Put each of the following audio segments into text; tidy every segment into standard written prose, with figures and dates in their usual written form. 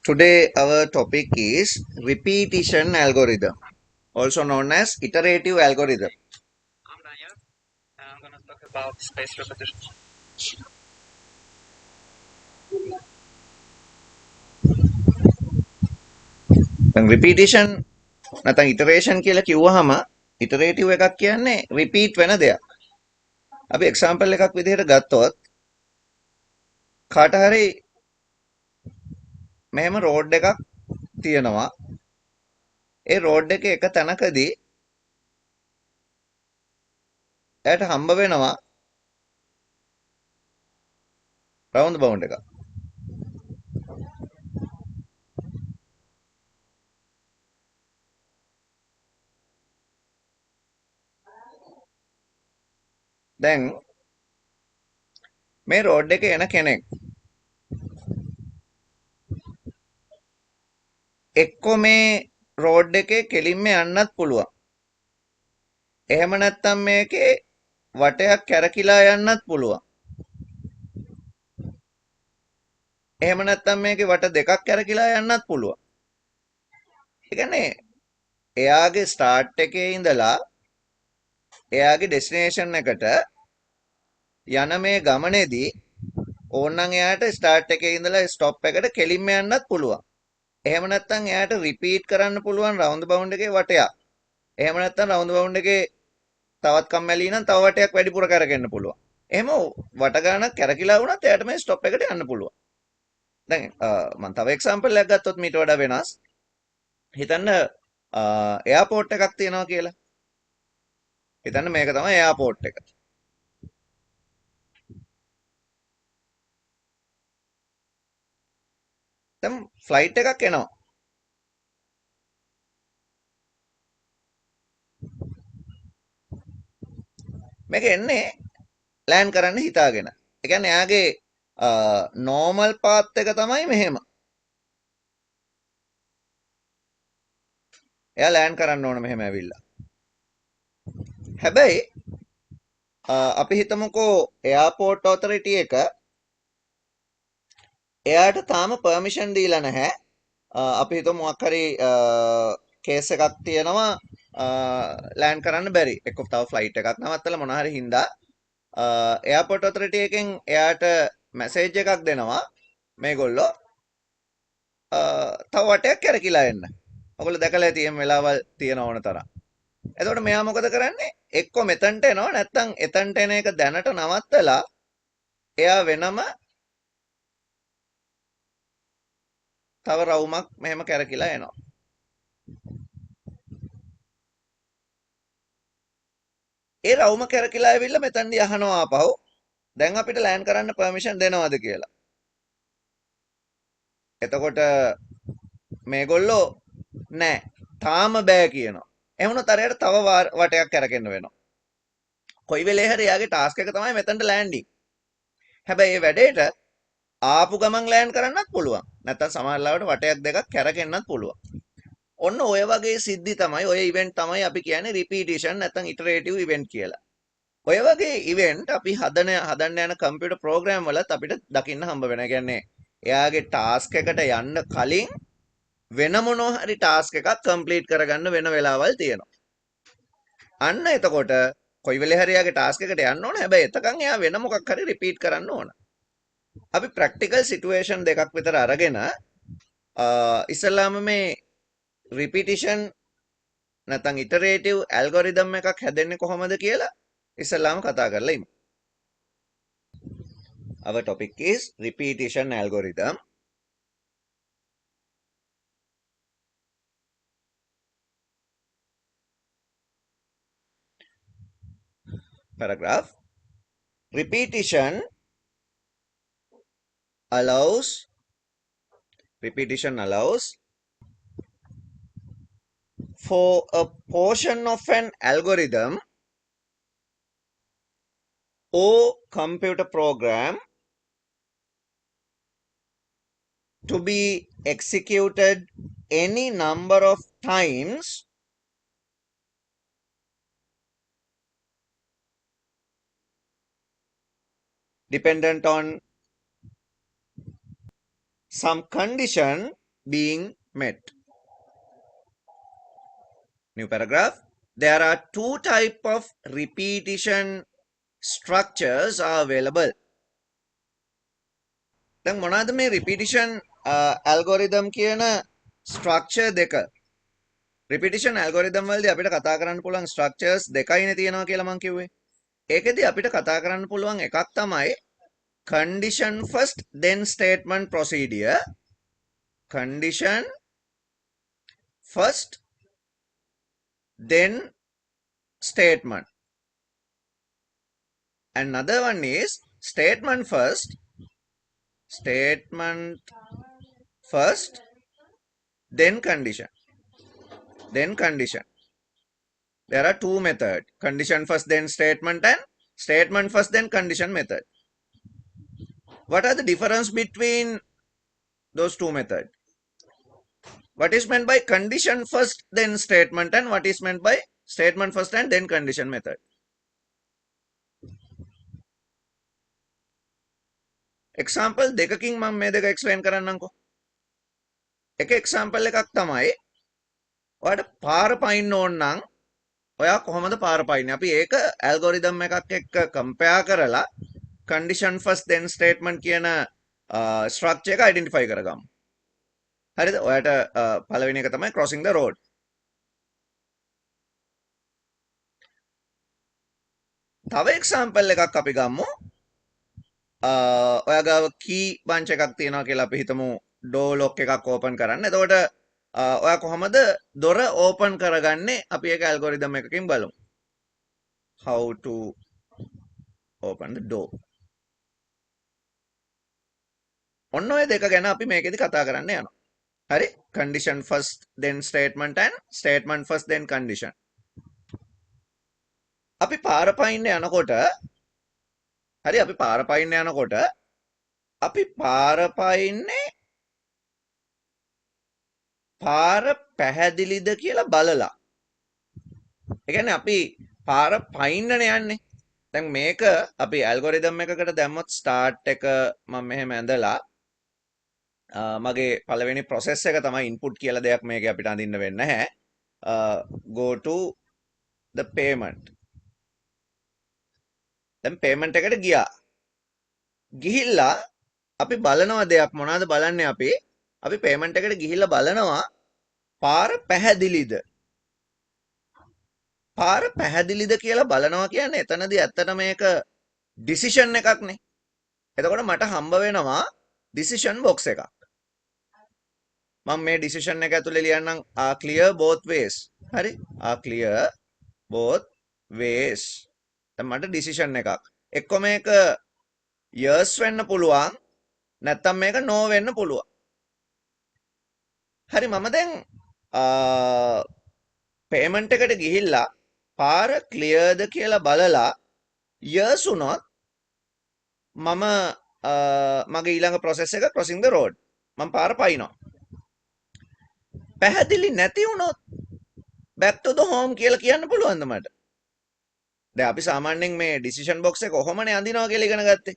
Today our topic is repetition algorithm, also known as iterative algorithm. I'm Daniel, and I'm going to talk about space repetition. දැන් repetition නැත්නම් iteration කියලා කිව්වහම iterative එකක් කියන්නේ repeat වෙන දෙයක්. අපි example එකක් විදිහට ගත්තොත් කාට හරි මෙහෙම road එකක් තියෙනවා. ඒ road එකේ එක තැනකදී එයාට හම්බ වෙනවා round bound එකක්. දැන් මේ road එකේ එන කෙනෙක් එක්ක මේ road එකේ කෙලින්ම යන්නත් පුළුවන්. එහෙම නැත්නම් මේකේ වටයක් කැරකිලා යන්නත් පුළුවන්. එහෙම නැත්නම් මේකේ වට දෙකක් කැරකිලා යන්නත් පුළුවන්. ඒ කියන්නේ එයාගේ ස්ටාර්ට් එකේ ඉඳලා එයාගේ ඩෙස්ටිනේෂන් එකට යන මේ ගමනේදී ඕනනම් එයාට ස්ටාර්ට් එකේ ඉඳලා ස්ටොප් එකට කෙලින්ම යන්නත් පුළුවන්. එහෙම නැත්නම් එයාට රිපීට් කරන්න පුළුවන් රවුන්ඩ් බවුන්ඩ් එකේ වටයක්. එහෙම නැත්නම් රවුන්ඩ් බවුන්ඩ් එකේ තවත් කම්මැලි නම් තව වටයක් වැඩිපුර කරගෙන්න පුළුවන්. එහෙම වට ගානක් කැරකිලා වුණත් එයාට මේ ස්ටොප් එකට යන්න පුළුවන්. දැන් මම තව එක්සැම්පල් එකක් ගත්තොත් මීට වඩා වෙනස්. හිතන්න එයාපෝට් එකක් තියෙනවා කියලා. හිතන්න මේක තමයි එයාපෝට් එක. දැන් ෆ්ලයිට් එකක් එනවා. මේක එන්නේ ලෑන්ඩ් කරන්න හිතාගෙන. ඒ කියන්නේ එයාගේ නෝමල් පාත් එක තමයි මෙහෙම. එයා ලෑන්ඩ් කරන්න ඕන මෙහෙම ඇවිල්ලා. හැබැයි අපි හිතමුකෝ එයාපෝට් ඔතොරිටි එක එයාට තාම පර්මිෂන් දීලා නැහැ. අපි හිතමු මොකක් හරි කේස් එකක් තියෙනවා ලෑන්ඩ් කරන්න බැරි. එක්ක තව ෆ්ලයිට් එකක් නවත්තලා මොන හරි හින්දා එයාපෝට් ඔතොරිටි එකෙන් එයාට මැසේජ් එකක් දෙනවා මේගොල්ලෝ තව වටයක් කැරකිලා එන්න. ඔයගොල්ලෝ දැකලා ඇති මේ වෙලාවල් තියෙන ඕන තරම්. එතකොට මෙයා මොකද කරන්නේ? එක්ක මෙතනට එනවා නැත්නම් එතනට එන එක දැනට නවත්තලා එයා වෙනම තව රවුමක් මෙහෙම කැරකිලා එනවා. ඒ රවුම කැරකිලා ඇවිල්ලා මෙතනදී අහනවා ආපහු දැන් අපිට ලෑන්ඩ් කරන්න පර්මිෂන් දෙනවද කියලා. එතකොට මේගොල්ලෝ නෑ තාම බෑ කියනවා. එහෙමනොත් අරයට තව වටයක් කැරකෙන්න වෙනවා. කොයි වෙලේ හරි එයාගේ ටාස්ක් එක තමයි මෙතනට ලෑන්ඩින්. හැබැයි මේ වැඩේට ආපු ගමන් ලෑන්ඩ් කරන්නත් පුළුවන්. නැත්නම් සමහර ලාවට වටයක් දෙකක් කැරකෙන්නත් පුළුවන්. ඔන්න ඔය වගේ සිද්ධි තමයි ඔය ඉවෙන්ට් තමයි අපි කියන්නේ රිපීටිෂන් නැත්නම් ඉටරේටිව් ඉවෙන්ට් කියලා. ඔය වගේ ඉවෙන්ට් අපි හදන්න යන කම්පියුටර් ප්‍රෝග්‍රෑම් වලත් අපිට දකින්න හම්බ වෙනවා. කියන්නේ එයාගේ ටාස්ක් එකට යන්න කලින් වෙන මොනවා හරි ටාස්ක් එකක් කම්ප්ලීට් කරගන්න වෙන වෙලාවල් තියෙනවා. අන්න එතකොට කොයි වෙලේ හරි එයාගේ ටාස්ක් එකට යන්න ඕන. හැබැයි එතකන් එයා වෙන මොකක් හරි රිපීට් කරන්න ඕන. අපි ප්‍රැක්ටිකල් සිටුේෂන් දෙකක් විතර අරගෙන ඉස්සල්ලාම මේ රිපිටිෂන් නැත්නම් ඉටරේටිව් ඇල්ගොරිතම් එකක් හැදෙන්නේ කොහොමද කියලා ඉස්සල්ලාම කතා කරලා ඉමු. Our topic is repetition algorithm. Paragraph. Repetition allows for a portion of an algorithm or computer program to be executed any number of times dependent on some condition being met. New paragraph. There are two type of repetition structures are available. දැන් මොනවාද මේ repetition algorithm කියන structure දෙක? repetition algorithm වලදී අපිට කතා කරන්න පුළුවන් structures දෙකයිනේ තියෙනවා කියලා මම කිව්වේ. ඒකෙදි අපිට කතා කරන්න පුළුවන් එකක් තමයි condition first then statement procedure. Condition first then statement. Another one is statement first then condition. There are two methods, condition first then statement and statement first then condition method. What are the difference between those two methods? What is meant by condition first then statement and what is meant by statement first and then condition method? Example දෙකකින් මම මේ දෙක explain කරන්නම්කෝ. එක example එකක් තමයි ඔයාලට පාර පයින්න ඕන නම් ඔයා කොහොමද පාර පයින්නේ? අපි ඒක algorithm එකක් එක්ක compare කරලා condition first then statement කියන structure එක identify කරගමු. හරිද? ඔයාලට පළවෙනි එක තමයි crossing the road. තව example එකක් අපි ගමු. ඔයා ගාව key bunch එකක් තියෙනවා කියලා අපි හිතමු door lock එකක් open කරන්න. එතකොට ඔයා කොහොමද දොර open කරගන්නේ? අපි ඒක algorithm එකකින් බලමු. How to open the door. ඔන්න ඔය දෙක ගැන අපි මේකෙදි කතා කරන්න යනවා. හරි? Condition first then statement and statement first then condition. අපි පාර පයින්න යනකොට හරි අපි පාර පයින්න යනකොට අපි පාර පයින්නේ පාර පැහැදිලිද කියලා බලලා. ඒ කියන්නේ අපි පාර පයින්නනේ යන්නේ. දැන් මේක අපි ඇල්ගොරිතම් එකකට දැම්මොත් start එක මම මෙහෙම ඇඳලා මගේ පළවෙනි process එක තමයි input කියලා දෙයක් මේකේ අපිට අඳින්න වෙන්නේ නැහැ. Go to the payment. දැන් payment එකට ගියා. ගිහිල්ලා අපි බලනවා දෙයක් මොනවද බලන්නේ අපි? අපි payment එකට ගිහිල්ලා බලනවා පාර පැහැදිලිද? පාර පැහැදිලිද කියලා බලනවා කියන්නේ එතනදී ඇත්තට මේක decision එකක්නේ. එතකොට මට හම්බ වෙනවා decision box එකක්. මම මේ decision එක ඇතුලේ ලියන්නම් clear both ways. හරි? clear both ways. දැන් මට decision එකක්. එක්ක මේක yes වෙන්න පුළුවන් නැත්නම් මේක no වෙන්න පුළුවන්. හරි මම දැන් payment එකට ගිහිල්ලා පාර clearද කියලා බලලා yes උනොත් මම මගේ ඊළඟ process එක crossing the road. මම පාර පයින්නවා. පැහැදිලි නැති වුණොත් back to the home කියලා කියන්න පුළුවන්ද මට? දැන් අපි සාමාන්‍යයෙන් මේ decision box එක කොහොමනේ අඳිනවා කියලා ඉගෙන ගත්තේ.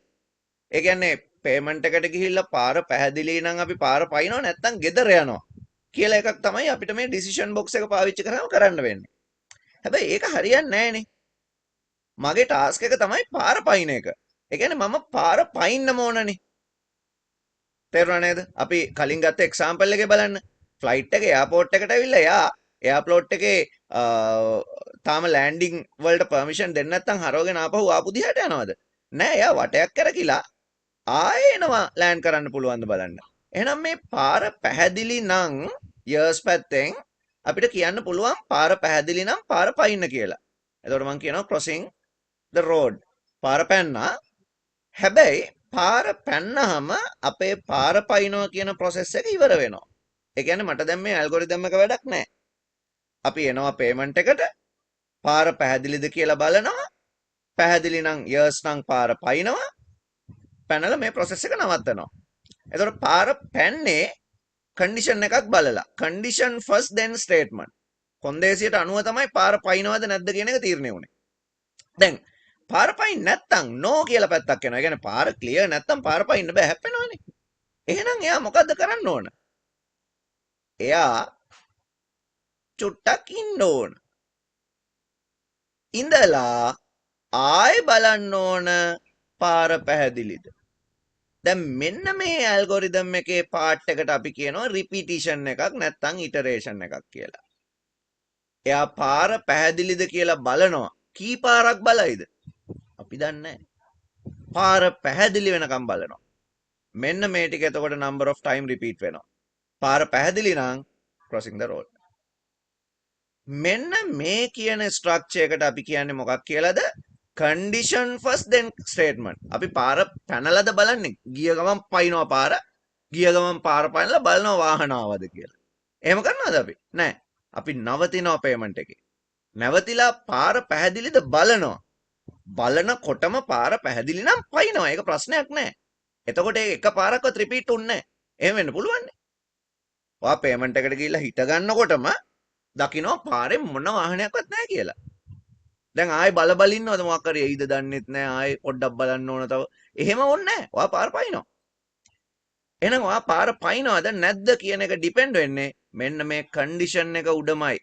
ඒ කියන්නේ payment එකට ගිහිල්ලා පාර පැහැදිලි නම් අපි පාර පයින්නවා නැත්නම් ගෙදර යනවා කියලා එකක් තමයි අපිට මේ decision box එක පාවිච්චි කරාම කරන්න වෙන්නේ. හැබැයි ඒක හරියන්නේ නැහනේ. මගේ task එක තමයි පාර පයින් එක. ඒ කියන්නේ මම පාර පයින්නම ඕනනේ. තේරුණා නේද? අපි කලින් ගත්ත example එකේ බලන්න. flight එක airport එකට ඇවිල්ලා යා airport එකේ තාම landing වලට permission දෙන්න නැත්නම් හරවගෙන ආපු දිහාට යනවද? නෑ එයා වටයක් කරකිලා ආයෙ එනවා land කරන්න පුළුවන්ද බලන්න. එහෙනම් මේ පාර පැහැදිලි නම් years පැත්තෙන් අපිට කියන්න පුළුවන් පාර පැහැදිලි නම් පාර පයින්න කියලා. එතකොට මම කියනවා crossing the road. පාර පැන්නා. හැබැයි පාර පැන්නාම අපේ පාර පයින්නවා කියන process එක ඉවර වෙනවා. ඒ කියන්නේ මට දැන් මේ algorithm එක වැඩක් නැහැ. අපි එනවා payment එකට පාර පැහැදිලිද කියලා බලනවා. පැහැදිලි නම් years නම් පාර පයින්නවා. පැනලා මේ process එක නවත්තනවා. එතකොට පාර පැන්නේ condition එකක් බලලා. condition first then statement. කොන්දේසියට අනුව තමයි පාර පයින්නවද නැද්ද කියන එක තීරණය වුනේ. දැන් පාර පයින් නැත්තම් no කියලා පැත්තක් එනවා. ඒ කියන්නේ පාර clear නැත්තම් පාර පයින්න බෑ හැප්පෙනවනේ. එහෙනම් එයා මොකද්ද කරන්න ඕන? එයා චුට්ටක් ඉන්න ඕන. ඉඳලා ආයෙ බලන්න ඕන පාර පැහැදිලිද. දැන් මෙන්න මේ ඇල්ගොරිදම් එකේ පාර්ට් එකට අපි කියනවා රිපිටිෂන් එකක් නැත්නම් ඉටරේෂන් එකක් කියලා. එයා පාර පැහැදිලිද කියලා බලනවා. කී පාරක් බලයිද? අපි දන්නේ නැහැ. පාර පැහැදිලි වෙනකම් බලනවා. මෙන්න මේ ටික එතකොට number of time repeat වෙනවා. පාර පැහැදිලි නම් crossing the road. මෙන්න මේ කියන ස්ට්‍රක්චර් එකට අපි කියන්නේ මොකක් කියලාද? condition first then statement. අපි පාර පැනලාද බලන්නේ? ගිය ගමන් පයින්නවා පාර. ගිය ගමන් පාර පයින්ලා බලනවා වාහන ආවද කියලා. එහෙම කරනවද අපි? නැහැ. අපි නවතිනවා පේමන්ට් එකේ. නැවතිලා පාර පැහැදිලිද බලනවා. බලනකොටම පාර පැහැදිලි නම් පයින්නවා. ඒක ප්‍රශ්නයක් නැහැ. එතකොට ඒක එක පාරක්වත් රිපීට් උන්නේ නැහැ. එහෙම වෙන්න පුළුවන් නේ. ඔයා පේමන්ට් එකට ගිහිල්ලා හිට ගන්නකොටම දකින්න පාරේ මොන වාහනයක්වත් නැහැ කියලා. දැන් ආයෙ බල ඉන්නවද මොකක් හරි එයිද දන්නෙත් නැහැ. ආයෙ පොඩ්ඩක් බලන්න ඕන තව. එහෙම ඕනේ නැහැ. ඔයා පාර පයින්නවා. එහෙනම් ඔයා පාර පයින්නවද නැද්ද කියන එක ඩිපෙන්ඩ් වෙන්නේ මෙන්න මේ කන්ඩිෂන් එක උඩමයි.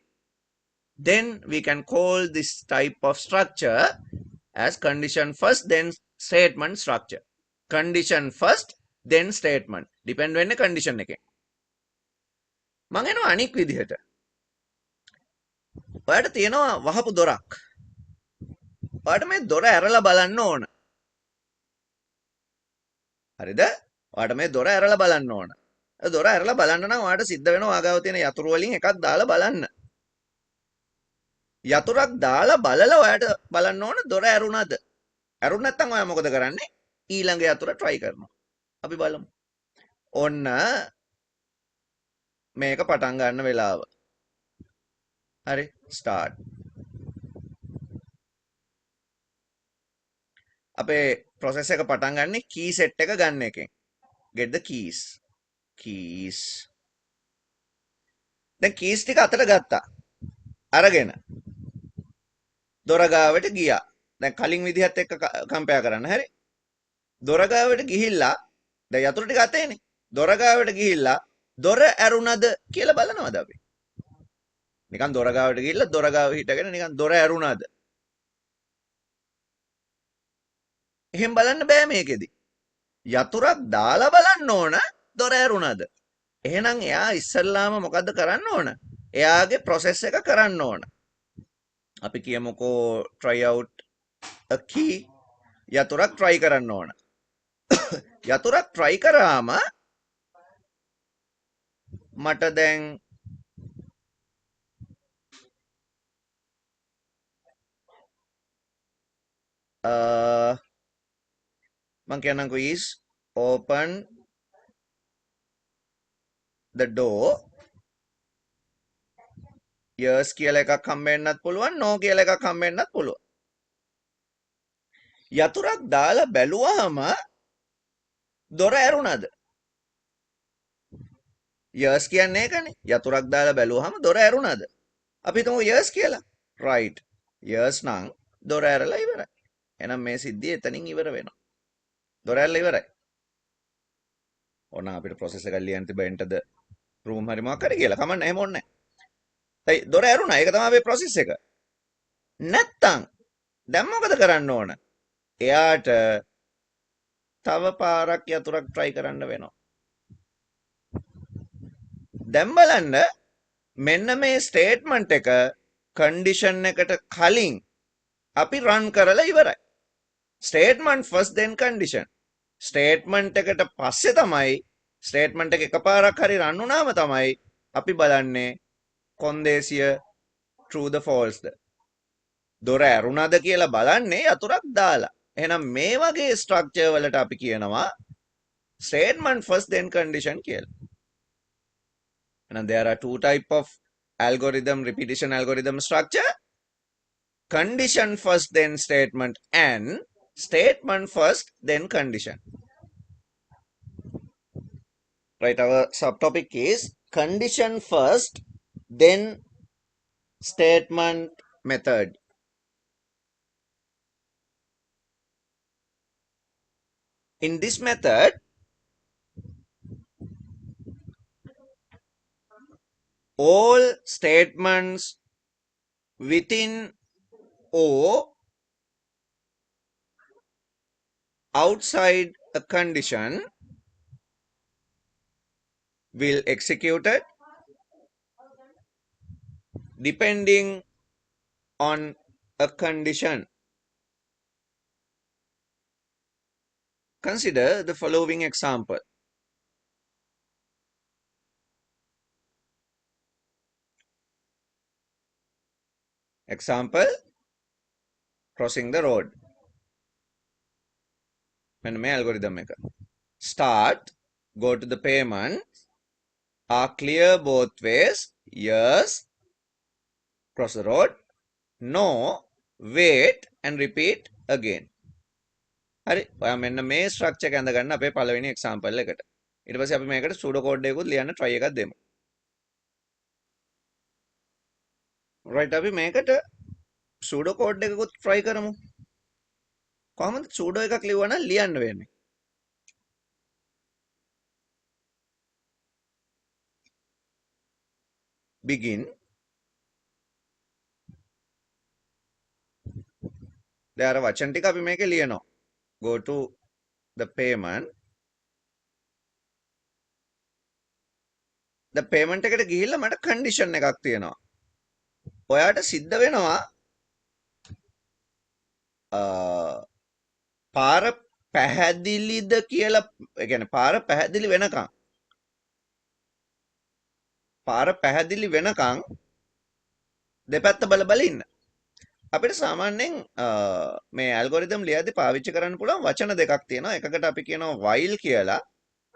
Then we can call this type of structure as condition first then statement structure. Condition first then statement. Depend වෙන්නේ condition එකෙන්. මම එනවා අනික් විදිහට. ඔයාලට තියෙනවා වහපු දොරක්. ඔයාලට මේ දොර ඇරලා බලන්න ඕන. හරිද? ඔයාලට මේ දොර ඇරලා බලන්න ඕන. දොර ඇරලා බලන්න නම් ඔයාලට සිද්ධ වෙනවා ආගාව තියෙන යතුරු වලින් එකක් දාලා බලන්න. යතුරක් දාලා බලලා ඔයාලට බලන්න ඕන දොර ඇරුණාද? ඇරුණ නැත්නම් ඔයා මොකද කරන්නේ? ඊළඟ යතුර try කරනවා. අපි බලමු. ඔන්න මේක පටන් ගන්න වෙලාව. හරි start. අපේ process එක පටන් ගන්නේ key set එක ගන්න එකෙන්. Get the keys. Keys. දැන් keys ටික අතට ගත්තා. අරගෙන දොර ගාවට ගියා. දැන් කලින් විදිහත් එක්ක කම්පෙයාර් කරන්න. හරි. දොර ගාවට ගිහිල්ලා දැන් යතුරු ටික අතේනේ. දොර ගාවට ගිහිල්ලා දොර ඇරුණද කියලා බලනවද අපි? නිකන් දොර ගාවට ගිහිල්ලා දොර ගාව හිටගෙන නිකන් දොර ඇරුණාද? එහෙම බලන්න බෑ මේකෙදි. යතුරක් දාලා බලන්න ඕන දොර ඇරුණාද? එහෙනම් එයා ඉස්සල්ලාම මොකද්ද කරන්න ඕන? එයාගේ process එක කරන්න ඕන. අපි කියමුකෝ try out a key. යතුරක් try කරන්න ඕන. යතුරක් try කරාම මට දැන් මං කියන්නම්කෝ is open the door. yes කියලා එකක් හම්බෙන්නත් පුළුවන් no කියලා එකක් හම්බෙන්නත් පුළුවන්. යතුරක් දාලා බැලුවාම දොර ඇරුණාද? yes කියන්නේ ඒකනේ. යතුරක් දාලා බැලුවාම දොර ඇරුණාද? අපි හිතමු yes කියලා. right. yes නම් දොර ඇරලා ඉවරයි. එහෙනම් මේ සිද්ධිය එතනින් ඉවර වෙනවා. දොර ඇරලා ඉවරයි. ඕන අපිට process එකක් ලියන්න තිබ්බ enter the room හරි මොකක් හරි කියලා. කමන්න එහෙම ඕනේ නැහැ. දොර ඇරුණා. ඒක තමයි අපේ process එක. නැත්තම් දැන් මොකද කරන්න ඕන? එයාට තව පාරක් යතුරක් try කරන්න වෙනවා. දැන් බලන්න මෙන්න මේ statement එක condition එකට කලින් අපි run කරලා ඉවරයි. statement first then condition. statement එකට පස්සේ තමයි statement එක එකපාරක් හරි run වුණාම තමයි අපි බලන්නේ කොන්දේසිය true the false ද. දොර ඇරුණාද කියලා බලන්නේ යතුරක් දාලා. එහෙනම් මේ වගේ ස්ට්‍රක්චර් වලට අපි කියනවා statement first then condition කියලා. And there are two type of algorithm, repetition algorithm structure. Condition first then statement and statement first then condition. Right, our subtopic is condition first then statement method. In this method, all statements within or outside a condition will executed depending on a condition. Consider the following example. Example, crossing the road. මෙන්න මේ algorithm එක. Start, go to the payment, are clear both ways, yes, cross the road, no, wait and repeat again. හරි, ඔයා මෙන්න මේ structure එක අඳගන්න අපේ පළවෙනි එක්සැම්පල් එකට. ඊට පස්සේ අපි මේකට සූඩෝ කෝඩ් එකකුත් ලියන්න try එකක් දෙමු. right, අපි මේකට සූඩෝ කෝඩ් එකකුත් try කරමු. කොහොමද සූඩෝ එකක් ලියවනම් ලියන්න වෙන්නේ? begin, දැන් අර වචන ටික අපි මේකේ ලියනවා. go to the payment, the payment එකට ගිහිල්ලා මට condition එකක් තියෙනවා. ඔයාට සිද්ධ වෙනවා පාර පැහැදිලිද කියලා, ඒ කියන්නේ පාර පැහැදිලි වෙනකන් දෙපැත්ත බල බල ඉන්න. අපිට සාමාන්‍යයෙන් මේ ඇල්ගොරිතම් ලියද්දී පාවිච්චි කරන්න පුළුවන් වචන දෙකක් තියෙනවා. එකකට අපි කියනවා while කියලා,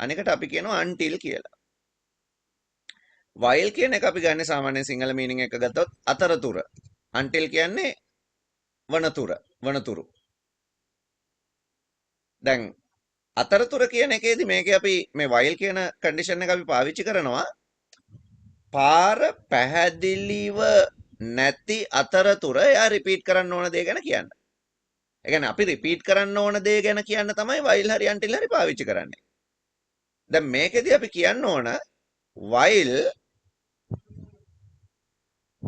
අනෙකට අපි කියනවා until කියලා. while කියන එක අපි ගන්න සාමාන්‍යයෙන් සිංහල මීනින් එක ගත්තොත් අතරතුර. until කියන්නේ වනතුරු. දැන් අතරතුර කියන එකේදී මේකේ අපි මේ while කියන කන්ඩිෂන් එක අපි පාවිච්චි කරනවා පාර පැහැදිලිව නැති අතරතුර එයා රිපීට් කරන්න ඕන දේ ගැන කියන්න. ඒ කියන්නේ අපි රිපීට් කරන්න ඕන දේ ගැන කියන්න තමයි while හරි until හරි පාවිච්චි කරන්නේ. දැන් මේකෙදී අපි කියන්න ඕන while,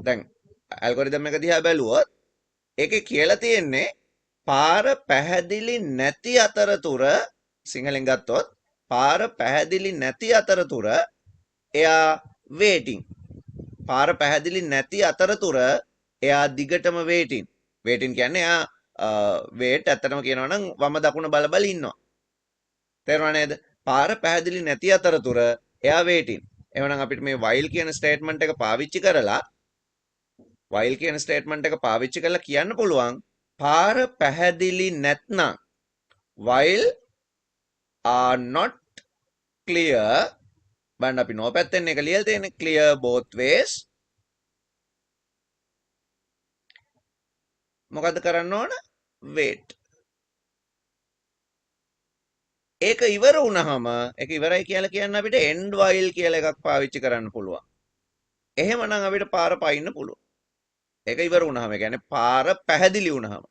දැන් ඇල්ගොරිතම් එක දිහා බැලුවොත් ඒකේ කියලා තියෙන්නේ පාර පැහැදිලි නැති අතරතුර, සිංහලෙන් ගත්තොත් පාර පැහැදිලි නැති අතරතුර එයා waiting. පාර පැහැදිලි නැති අතරතුර එයා දිගටම waiting. waiting කියන්නේ එයා wait ඇත්තටම කියනවා නම් වම දකුණ බල බල ඉන්නවා. තේරුණා නේද? පාර පැහැදිලි නැති අතරතුර එයා waiting. එහෙනම් අපිට මේ while කියන ස්ටේට්මන්ට් එක පාවිච්චි කරලා කියන්න පුළුවන් පාර පැහැදිලි නැත්නම් while are not clear, බන්න අපි නෝ පැත්තෙන් එක ලියලා තියෙන්නේ clear both ways. මොකද කරන්න ඕන? wait. ඒක ඉවර වුණාම, ඒක ඉවරයි කියලා කියන්න අපිට end while කියලා එකක් පාවිච්චි කරන්න පුළුවන්. එහෙමනම් අපිට පාර පයින්න පුළුවන්. ඒක ඉවර වුණාම, ඒ කියන්නේ පාර පැහැදිලි වුණාම.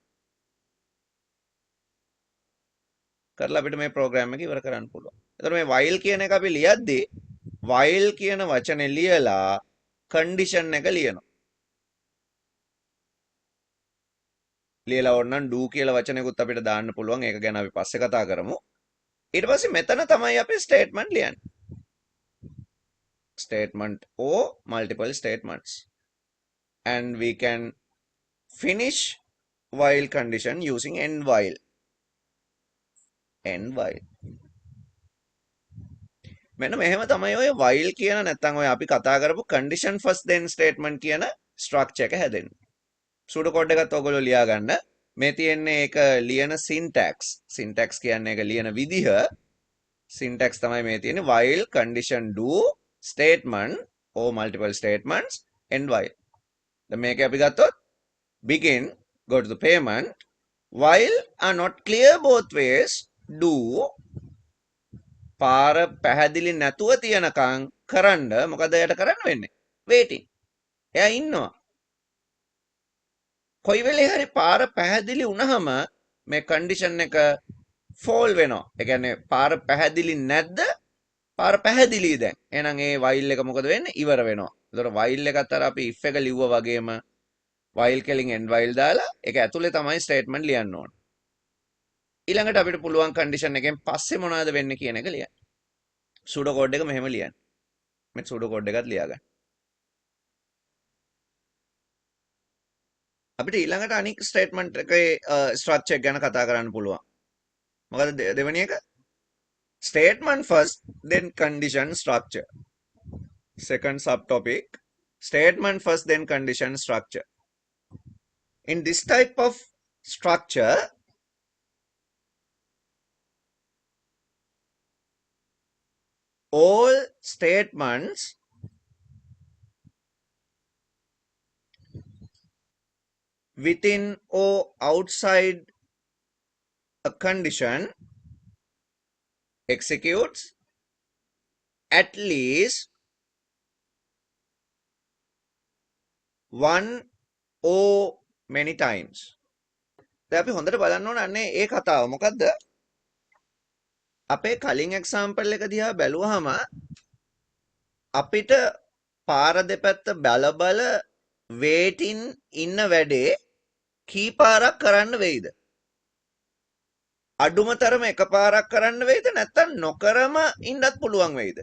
කරලා අපිට මේ ප්‍රෝග්‍රෑම් එක ඉවර කරන්න පුළුවන්. එතකොට මේ while කියන එක අපි ලියද්දී while කියන වචනේ ලියලා condition එක ලියනවා. ලියලා ඕනනම් do කියලා වචනයකුත් අපිට දාන්න පුළුවන්. ඒක ගැන අපි පස්සේ කතා කරමු. ඊට පස්සේ මෙතන තමයි අපි statement ලියන්නේ. statement or multiple statements. And we can finish while condition using end while. මෙන්න මෙහෙම තමයි ඔය while කියන නැත්නම් ඔය අපි කතා කරපු condition first then statement කියන structure එක හැදෙන්නේ. සූඩෝ කෝඩ් එකත් ඔයගොල්ලෝ ලියා ගන්න. මේ තියෙන්නේ ඒක ලියන syntax. syntax කියන්නේ ඒක ලියන විදිහ. syntax තමයි මේ තියෙන්නේ while condition do statement or multiple statements end while. දැන් මේක අපි ගත්තොත් begin, go to the payment, while are not clear both ways, do, පාර පැහැදිලි නැතුව තියනකම් කරන්න මොකද එයාට කරන්න වෙන්නේ? waiting. එයා ඉන්නවා. කොයි වෙලේ හරි පාර පැහැදිලි වුණාම මේ කන්ඩිෂන් එක fall වෙනවා. ඒ කියන්නේ පාර පැහැදිලි නැද්ද? පාර පැහැදිලි දැන්. එහෙනම් ඒ while එක මොකද වෙන්නේ? ඉවර වෙනවා. එතකොට while එකත් අර අපි if එක ලිව්වා වගේම while කෙලින් end while දාලා ඒක ඇතුලේ තමයි statement ලියන්න ඕන. ඊළඟට අපිට පුළුවන් condition එකෙන් පස්සේ මොනවද වෙන්නේ කියන එක ලියන්න. pseudo code එක මෙහෙම ලියන්න. මේ pseudo code එකත් ලියාගන්න. අපිට ඊළඟට අනික් ස්ටේට්මන්ට් එකේ ස්ට්‍රක්චර් එක ගැන කතා කරන්න පුළුවන්. මොකද දෙවෙනි එක statement first then condition structure. Second subtopic statement first then condition structure. In this type of structure all statements within or outside a condition executes at least one or many times. දැන් අපි හොඳට බලන්න ඕන අන්නේ ඒ කතාව මොකද්ද? අපේ කලින් එක්සැම්පල් එක දිහා බැලුවාම අපිට පාර දෙපැත්ත බල බල වේටින් ඉන්න වැඩේ කී පාරක් කරන්න වෙයිද? අඩුම තරම එක පාරක් කරන්න වෙයිද නැත්නම් නොකරම ඉන්නත් පුළුවන් වෙයිද?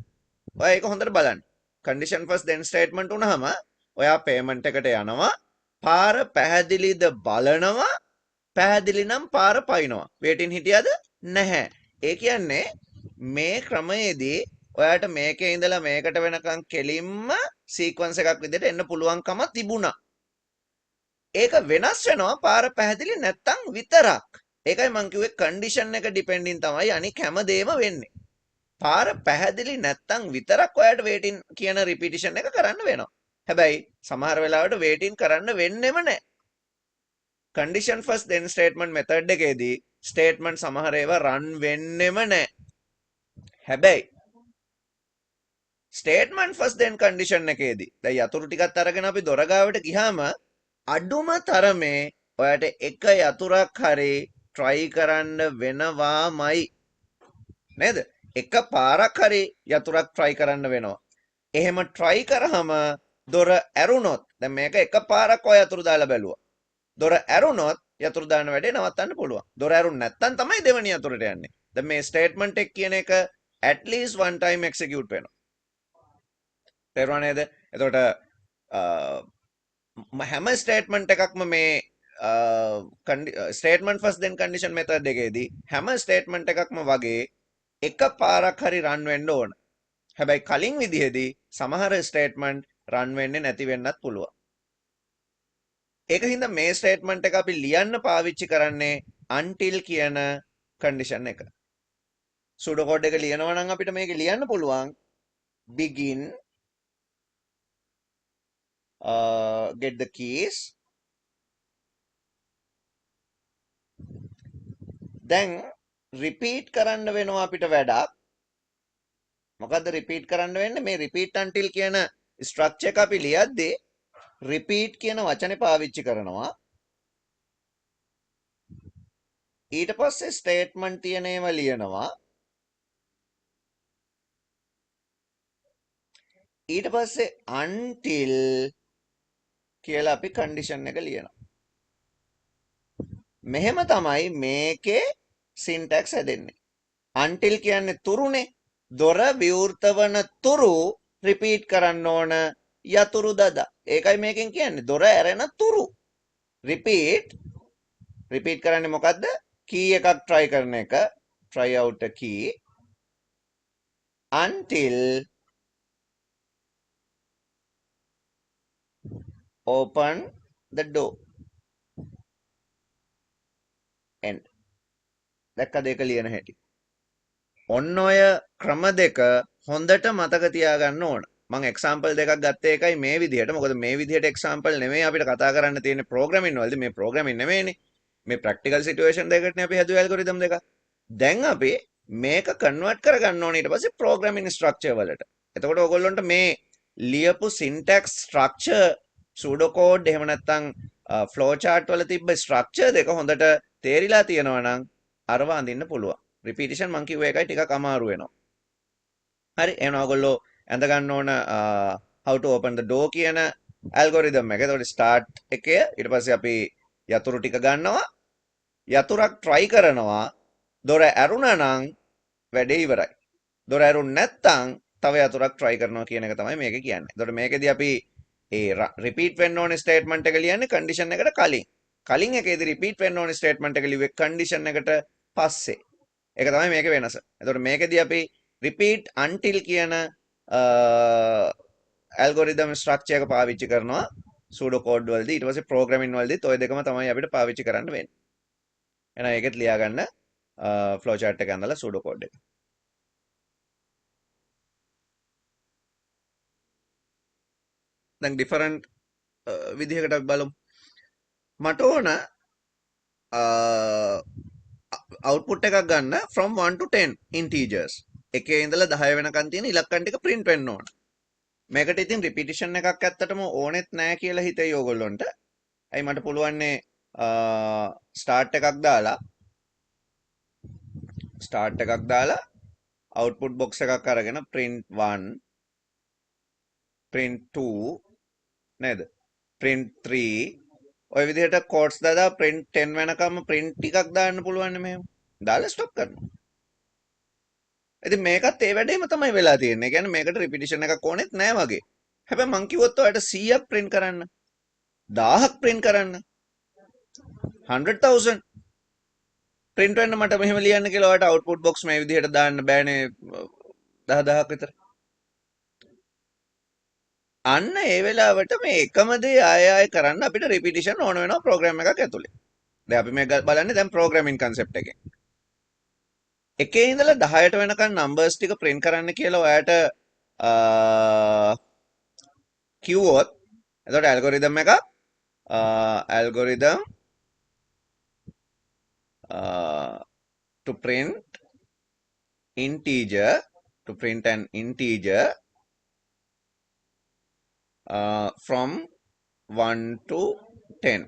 ඔයා ඒක හොඳට බලන්න. condition first then statement උනහම ඔයා payment එකට යනවා. පාර පැහැදිලිද බලනවා. පැහැදිලි නම් පාර පයින්නවා. waiting හිටියද? නැහැ. ඒ කියන්නේ මේ ක්‍රමයේදී ඔයාට මේකේ ඉඳලා මේකට වෙනකන් කෙලින්ම සීක්වන්ස් එකක් විදිහට එන්න පුළුවන්කම තිබුණා. ඒක වෙනස් වෙනවා පාර පැහැදිලි නැත්තම් විතරක්. ඒකයි මං කිව්වේ කන්ඩිෂන් එක ඩිපෙන්ඩින් තමයි අනික හැමදේම වෙන්නේ. පාර පැහැදිලි නැත්තම් විතරක් ඔයාට වේටින් කියන රිපිටිෂන් එක කරන්න වෙනවා. හැබැයි සමහර වෙලාවට වේටින් කරන්න වෙන්නෙම නැහැ. condition first then statement method එකේදී statement සමහර ඒවා run වෙන්නෙම නැහැ. හැබැයි statement first then condition එකේදී දැන් යතුරු ටිකක් අරගෙන අපි දොර ගාවට ගියාම අඩුම තරමේ ඔයාට එක යතුරක් හරි try කරන්න වෙනවාමයි නේද? එක පාරක් හරි යතුරක් try කරන්න වෙනවා. එහෙම try කරාම දොර ඇරුණොත් දැන් මේක එක පාරක් ඔය යතුරු දාලා බැලුවා. දොර ඇරුණොත් යතුරු දාන වැඩේ නවත්තන්න පුළුවන්. දොර ඇරුණ නැත්තම් තමයි දෙවෙනි යතුරට යන්නේ. දැන් මේ ස්ටේට්මන්ට් එක කියන එක at least one time execute වෙනවා. තේරුණා නේද? එතකොට හැම ස්ටේට්මන්ට් එකක්ම මේ statement first then condition method එකේදී හැම ස්ටේට්මන්ට් එකක්ම වගේ එක පාරක් හරි රන් වෙන්න ඕන. හැබැයි කලින් විදිහේදී සමහර ස්ටේට්මන්ට් රන් වෙන්නේ නැති වෙන්නත් පුළුවන්. ඒක හින්දා මේ ස්ටේට්මන්ට් එක අපි ලියන්න පාවිච්චි කරන්නේ until කියන condition එක. pseudo code එක ලියනවා නම් අපිට මේක ලියන්න පුළුවන් begin get the keys දැන් repeat කරන්න වෙනවා අපිට වැඩක්. මොකද්ද repeat කරන්න වෙන්නේ? මේ repeat until කියන structure එක අපි ලියද්දී repeat කියන වචනේ පාවිච්චි කරනවා. ඊට පස්සේ statement තියෙන ඒවා ලියනවා. ඊට පස්සේ until කියලා අපි condition එක ලියනවා. මෙහෙම තමයි මේකේ syntax හැදෙන්නේ. until කියන්නේ තුරුනේ. දොර විවෘත වන තුරු repeat කරන්න ඕන යතුරු දදා. ඒකයි මේකෙන් කියන්නේ දොර ඇරෙන තුරු. repeat කරන්නේ මොකද්ද? key එකක් try කරන එක. try out a key until open the door end. දැක්කද ඒක ලියන හැටි? ඔන්න ඔය ක්‍රම දෙක හොඳට මතක තියාගන්න ඕන. මම එක්සැම්පල් දෙකක් ගත්තේ ඒකයි මේ විදිහට. මොකද මේ විදිහට එක්සැම්පල් නෙමෙයි අපිට කතා කරන්න තියෙන්නේ ප්‍රෝග්‍රෑමින් වලදී. මේ ප්‍රෝග්‍රෑමින් නෙමෙයිනේ. මේ ප්‍රැක්ටිකල් සිටුේෂන් දෙකකටනේ අපි හදුවේ ඇල්ගොරිතම් දෙක. දැන් අපි මේක කන්වර්ට් කරගන්න ඕනේ ඊට පස්සේ ප්‍රෝග්‍රෑමින් ස්ට්‍රක්චර් වලට. එතකොට ඔයගොල්ලන්ට මේ ලියපු syntax structure pseudo code එහෙම නැත්නම් flow chart වල තිබ්බ structure දෙක හොඳට තේරිලා තියෙනවා නම් අරව අඳින්න පුළුවන්. repetition මං කිව්ව එකයි ටිකක් අමාරු වෙනවා. හරි එහෙනම් ඔයගොල්ලෝ ඇඳ ගන්න ඕන how to open the door කියන ඇල්ගොරිතම් එක. එතකොට start එකේ ඊට පස්සේ අපි යතුරු ටික ගන්නවා. යතුරක් try කරනවා. දොර ඇරුණා නම් වැඩේ ඉවරයි. දොර ඇරුණ නැත්නම් තව යතුරක් try කරනවා කියන එක තමයි මේක කියන්නේ. එතකොට මේකෙදී අපි ඒ repeat වෙන්න ඕනේ statement එක ලියන්නේ condition එකට කලින්. කලින් එකේදී repeat වෙන්න ඕනේ statement එක ලිව්වේ condition එකට පස්සේ. ඒක තමයි මේකේ වෙනස. එතකොට මේකෙදී අපි repeat until කියන algorithm structure එක පාවිච්චි කරනවා pseudo code වලදී. ඊට පස්සේ programming වලදීත් ওই දෙකම තමයි අපිට පාවිච්චි කරන්න වෙන්නේ. එහෙනම් ඒකෙත් ලියාගන්න flow chart එක ඇඳලා pseudo code එක. දැන් different විදිහකට අපි බලමු. මට ඕන output එකක් ගන්න from 1 to 10 integers. එකේ ඉඳලා 10 වෙනකන් තියෙන ඉලක්කම් ටික print වෙන්න ඕන. මේකට ඉතින් repetition එකක් ඇත්තටම ඕනෙත් නෑ කියලා හිතේ ඕගොල්ලොන්ට. ඇයි මට පුළුවන්නේ start එකක් දාලා output box එකක් අරගෙන print 1 print 2 නේද? print 3 ඔය විදිහට quotes දාලා print 10 වෙනකම් print ටිකක් දාන්න පුළුවන් මෙහෙම. දාලා stop කරනවා. ඉතින් මේකත් ඒ වැඩේම තමයි වෙලා තියෙන්නේ. ඒ කියන්නේ මේකට repetition එකක් ඕනෙත් නෑ වගේ. හැබැයි මං කිව්වොත් ඔයාලට 100ක් print කරන්න 1000ක් print කරන්න 100,000 print වෙන්න මට මෙහෙම ලියන්න කියලා ඔයාලට output box මේ විදිහට දාන්න බෑනේ 10,000ක් විතර. අන්න ඒ වෙලාවට මේ එකම දේ ආයෙ කරන්න අපිට repetition ඕන වෙනවා program එකක් ඇතුලේ. දැන් අපි මේ බලන්නේ දැන් programming concept එකෙන්. එකේ ඉඳලා 10ට වෙනකන් numbers ටික print කරන්න කියලා ඔයාට කිව්වොත් එතකොට algorithm එකක් algorithm to print integer to print an integer from 1 to 10.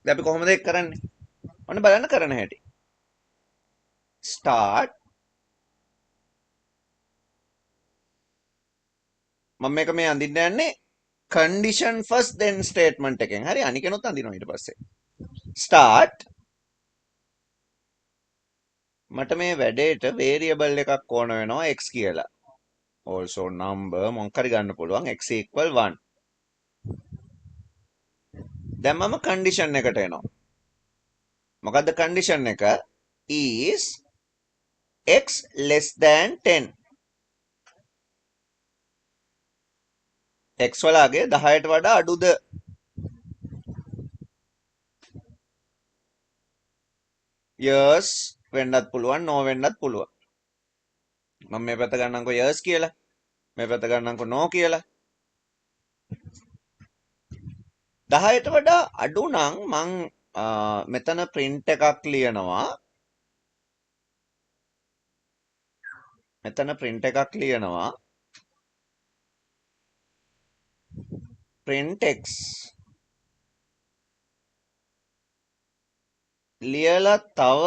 දැන් අපි කොහොමද ඒක කරන්නේ? ඔන්න බලන්න කරන හැටි. start මම මේක මේ අඳින්න යන්නේ condition first then statement එකෙන්. හරි අනිකනොත් අඳිනවා ඊට පස්සේ. start මට මේ වැඩේට variable එකක් ඕන වෙනවා x කියලා. also number මොකක් හරි ගන්න පුළුවන් x equal 1. දැන් මම condition එකට එනවා. මොකද්ද condition එක? is x less than 10. x වලගේ 10ට වඩා අඩුද? yes වෙන්නත් පුළුවන් no වෙන්නත් පුළුවන්. මම මේ පැත්ත ගන්නම්කෝ yes කියලා. මේ පැත්ත ගන්නම්කෝ no කියලා. 10ට වඩා අඩු නම් මං මෙතන print එකක් ලියනවා. මෙතන print එකක් ලියනවා. print x ලියලා තව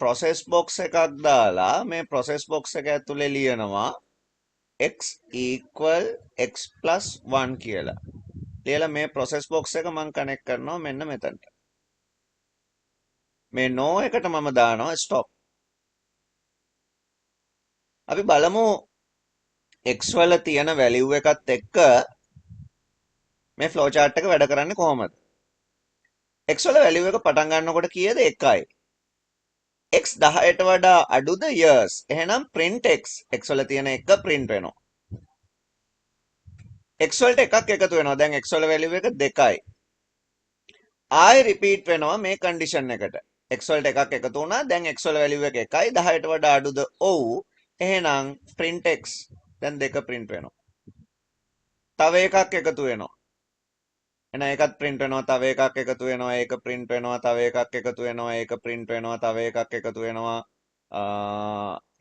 process box එකක් දාලා මේ process box එක ඇතුලේ ලියනවා x equal x plus 1 කියලා. ලියලා මේ process box එක මම කනෙක්ට් කරනවා මෙන්න මෙතනට. මේ no එකට මම දානවා stop. අපි බලමු x වල තියෙන value එකත් එක්ක මේ flow chart එක වැඩ කරන්නේ කොහොමද? x වල value එක පටන් ගන්නකොට කීයද? 1යි. x 10ට වඩා අඩුද? yes. එහෙනම් print x. x වල තියෙන එක print වෙනවා. x වලට එකක් එකතු වෙනවා. දැන් x වල value එක 2යි. ආයෙ repeat වෙනවා මේ condition එකට. x වලට එකක් එකතු වුණා. දැන් x වල value එක 1යි. 10ට වඩා අඩුද? ඔව්. එහෙනම් print x. දැන් 2 print වෙනවා. තව එකක් එකතු වෙනවා. එහෙනම් ඒකත් print වෙනවා. තව එකක් එකතු වෙනවා. ඒක print වෙනවා. තව එකක් එකතු වෙනවා. ඒක print වෙනවා. තව එකක් එකතු වෙනවා.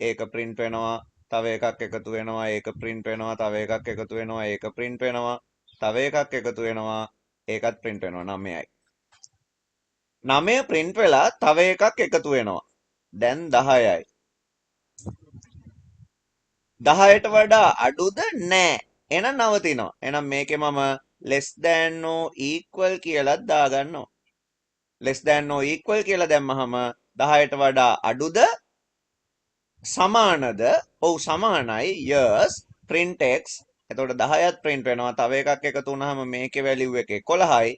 ඒක print වෙනවා. තව එකක් එකතු වෙනවා. ඒක print වෙනවා. තව එකක් එකතු වෙනවා. ඒක print වෙනවා. තව එකක් එකතු වෙනවා. ඒකත් print වෙනවා. 9යි. 9 print වෙලා තව එකක් එකතු වෙනවා. දැන් 10යි. 10ට වඩා අඩුද? නෑ. එහෙනම් නවතිනවා. එහෙනම් මේකේ මම less than or equal කියලා දාගන්නවා. less than or equal කියලා දැම්මහම 10ට වඩා අඩුද සමානද? ඔව් සමානයි. yes print x. එතකොට 10ත් print වෙනවා. තව එකක් එකතු වුනහම මේකේ value එක 11යි.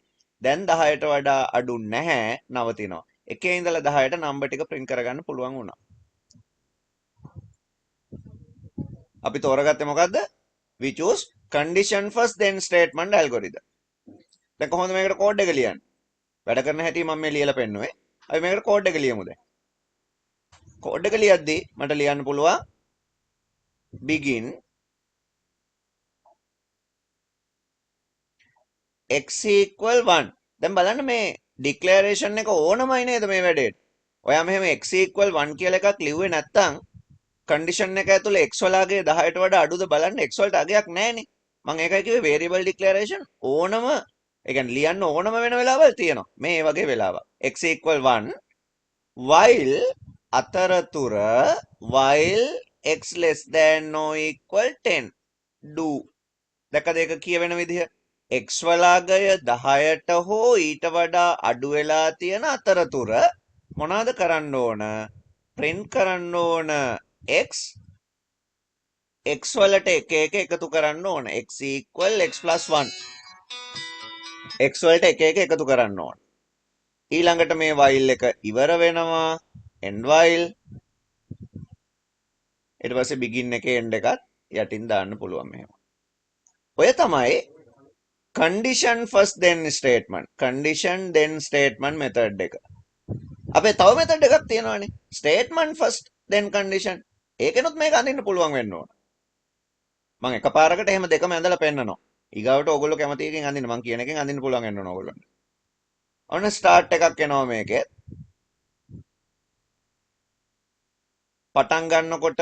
දැන් 10ට වඩා අඩු නැහැ නවතිනවා. එකේ ඉඳලා 10ට නම්බර් ටික print කරගන්න පුළුවන් වුණා. අපි තෝරගත්තේ මොකද්ද? we choose condition first then statement algorithm. දැන් කොහොමද මේකට කෝඩ් එක ලියන්නේ? වැඩ කරන හැටි මම මේ ලියලා පෙන්නුවේ. අපි මේකට කෝඩ් එක ලියමු දැන්. කෝඩ් එක ලියද්දී මට ලියන්න පුළුවන් begin x equal 1. දැන් බලන්න මේ declaration එක ඕනමයි නේද මේ වැඩේට. ඔයා මෙහෙම x equal 1 කියලා එකක් ලිව්වේ නැත්තම් condition එක ඇතුලේ x වලාගේ 10ට වඩා අඩුද බලන්න x වලට අගයක් නැහැනේ. මම ඒකයි කිව්වේ variable declaration ඕනම ඒ කියන්නේ ලියන්න ඕනම වෙන වෙලාවල් තියෙනවා. මේ වගේ වෙලාවක්. x equal 1 while අතරතුර while x less than or equal 10 do දැකද ඒක කියවෙන විදිහ x වලාගය 10ට හෝ ඊට වඩා අඩු වෙලා තියෙන අතරතුර මොනවද කරන්න ඕන print කරන්න ඕන x x වලට එක එක එකතු කරන්න ඕන x equal x plus 1 x වලට එක එක එකතු කරන්න ඕන ඊළඟට මේ while එක ඉවර වෙනවා end while ඊට පස්සේ begin එකේ end එකත් යටින් දාන්න පුළුවන් මෙහෙම ඔය තමයි condition first then statement condition then statement method එක අපේ තව method එකක් තියෙනවානේ statement first then condition ඒකෙනුත් මේක අඳින්න පුළුවන් වෙන්න ඕන මම එකපාරකට එහෙම දෙකම ඇඳලා පෙන්නනවා ඊගාවට ඕගොල්ලෝ කැමති එකකින් අඳින්න මම කියන එකෙන් අඳින්න පුළුවන් වෙන්න ඕන ඕගොල්ලන්ට ඔන්න start එකක් එනවා මේකේ පටන් ගන්නකොට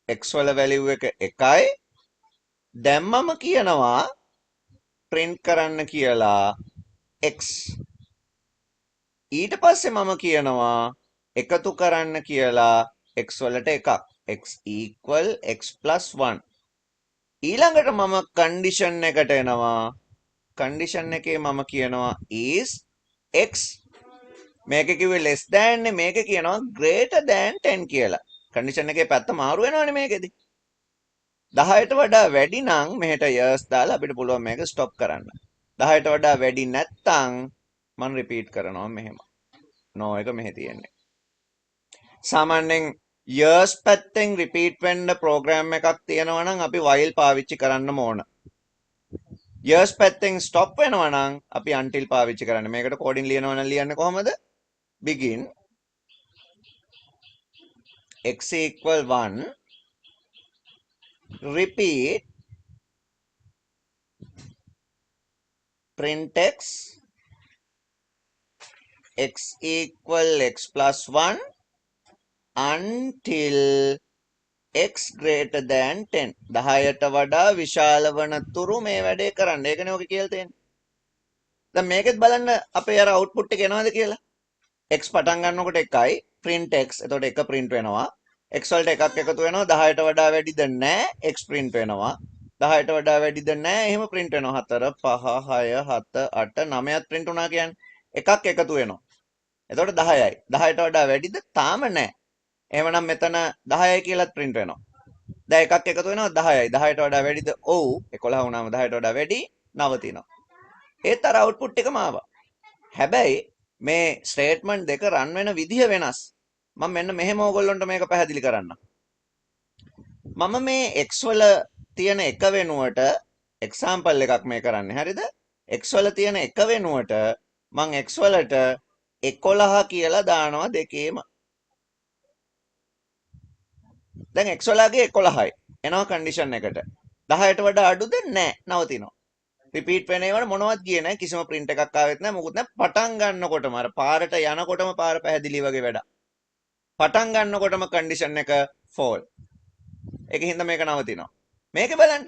x වල value එක 1යි දැන් මම කියනවා print කරන්න කියලා x ඊට පස්සේ මම කියනවා එකතු කරන්න කියලා x වලට එකක් x equal x plus 1 ඊළඟට මම condition එකට එනවා condition එකේ මම කියනවා is x මේකේ කිව්වේ less than නේ මේකේ කියනවා greater than 10 කියලා condition එකේ පැත්ත මාරු වෙනවනේ මේකෙදි 10ට වඩා වැඩි නම් මෙහෙට years දාලා අපිට පුළුවන් මේක stop කරන්න 10ට වඩා වැඩි නැත්තම් මම repeat කරනවා මෙහෙම no එක මෙහෙ තියෙන්නේ සාමාන්‍යයෙන් years පැත්තෙන් repeat වෙන්න program එකක් තියෙනවා නම් අපි while පාවිච්චි කරන්නම ඕන years පැත්තෙන් stop වෙනවා නම් අපි until පාවිච්චි කරන්න මේකට coding ලියනවා නම් ලියන්නේ කොහමද begin x equal 1 repeat print x equal x plus 1 until x greater than 10 10ට වඩා විශාල වන තුරු මේ වැඩේ කරන්න. ඒකනේ ඔක කියලා තියෙන්නේ. දැන් මේකෙත් බලන්න අපේ අර output එක එනවද කියලා. x පටන් ගන්නකොට 1යි print x. එතකොට 1 print වෙනවා. x වලට එකක් එකතු වෙනවා 10ට වඩා වැඩිද නැහැ x print වෙනවා. 10ට වඩා වැඩිද නැහැ එහෙම print වෙනවා. 4 5 6 7 8 9ත් print වුණා කියන්නේ එකක් එකතු වෙනවා. එතකොට 10යි. 10ට වඩා වැඩිද? තාම නැහැ. එහෙමනම් මෙතන 10යි කියලාත් print වෙනවා. දැන් එකක් එකතු වෙනවා 10යි. 10ට වඩා වැඩිද? ඔව්. 11 වුණාම 10ට වඩා වැඩි නවතිනවා. ඒත් අර output එකම ආවා. හැබැයි මේ statement දෙක run වෙන විදිහ වෙනස්. මම මෙන්න මෙහෙම ඕගොල්ලන්ට මේක පැහැදිලි කරන්නම්. මම මේ x වල තියෙන එක වෙනුවට example එකක් මේ කරන්නේ. හරිද? x වල තියෙන එක වෙනුවට මම x වලට 11 කියලා දානවා දෙකේම. දැන් x වලගේ 11යි. එනවා condition එකට. 10ට වඩා අඩුද නැහැ. නවතිනවා. රිපීට් වෙන ඒවට මොනවත් ගියේ නැහැ. කිසිම print එකක් ආවෙත් නැහැ. මොකුත් නැහැ. පටන් ගන්නකොටම අර පාරට යනකොටම පාර පැහැදිලි වගේ වැඩක්. පටන් ගන්නකොටම condition එක fall. ඒකින්ද මේක නවතිනවා. මේක බලන්න.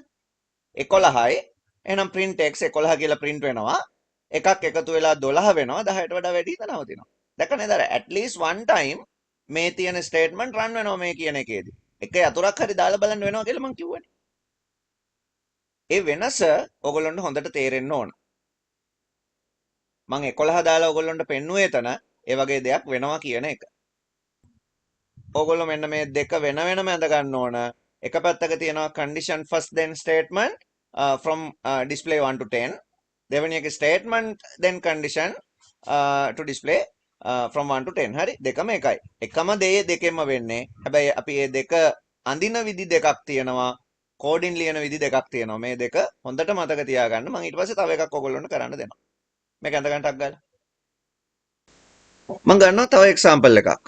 11යි. එහෙනම් print x 11 කියලා print වෙනවා. එකක් එකතු වෙලා 12 වෙනවා. 10ට වඩා වැඩිද නවතිනවා. දැක්ක නේද? at least one time මේ තියෙන statement run වෙනවා මේ කියන එකේදී. එක යතුරක් හරි දාලා බලන්න වෙනවා කියලා මං කිව්වනේ. ඒ වෙනස ඕගොල්ලන්ට හොඳට තේරෙන්න ඕන. මං 11 දාලා ඕගොල්ලන්ට පෙන්නුවේ එතන ඒ වගේ දෙයක් වෙනවා කියන එක. ඕගොල්ලෝ මෙන්න මේ දෙක වෙන වෙනම ඇඳ ගන්න ඕන. එක පැත්තක තියෙනවා condition first then statement from display 1 to 10. දෙවෙනි එක statement then condition to display from 1 to 10. හරි දෙකම එකයි. එකම දේ දෙකෙන්ම වෙන්නේ. හැබැයි අපි මේ දෙක අඳින විදි දෙකක් තියෙනවා. කෝඩින් ලියන විදි දෙකක් තියෙනවා. මේ දෙක හොඳට මතක තියාගන්න. මම ඊට පස්සේ තව එකක් ඕගොල්ලන්ට කරන්න දෙනවා. මේක ඇඳ ගන්නටක් ගාලා. මම ගන්නවා තව එක්සැම්පල් එකක්.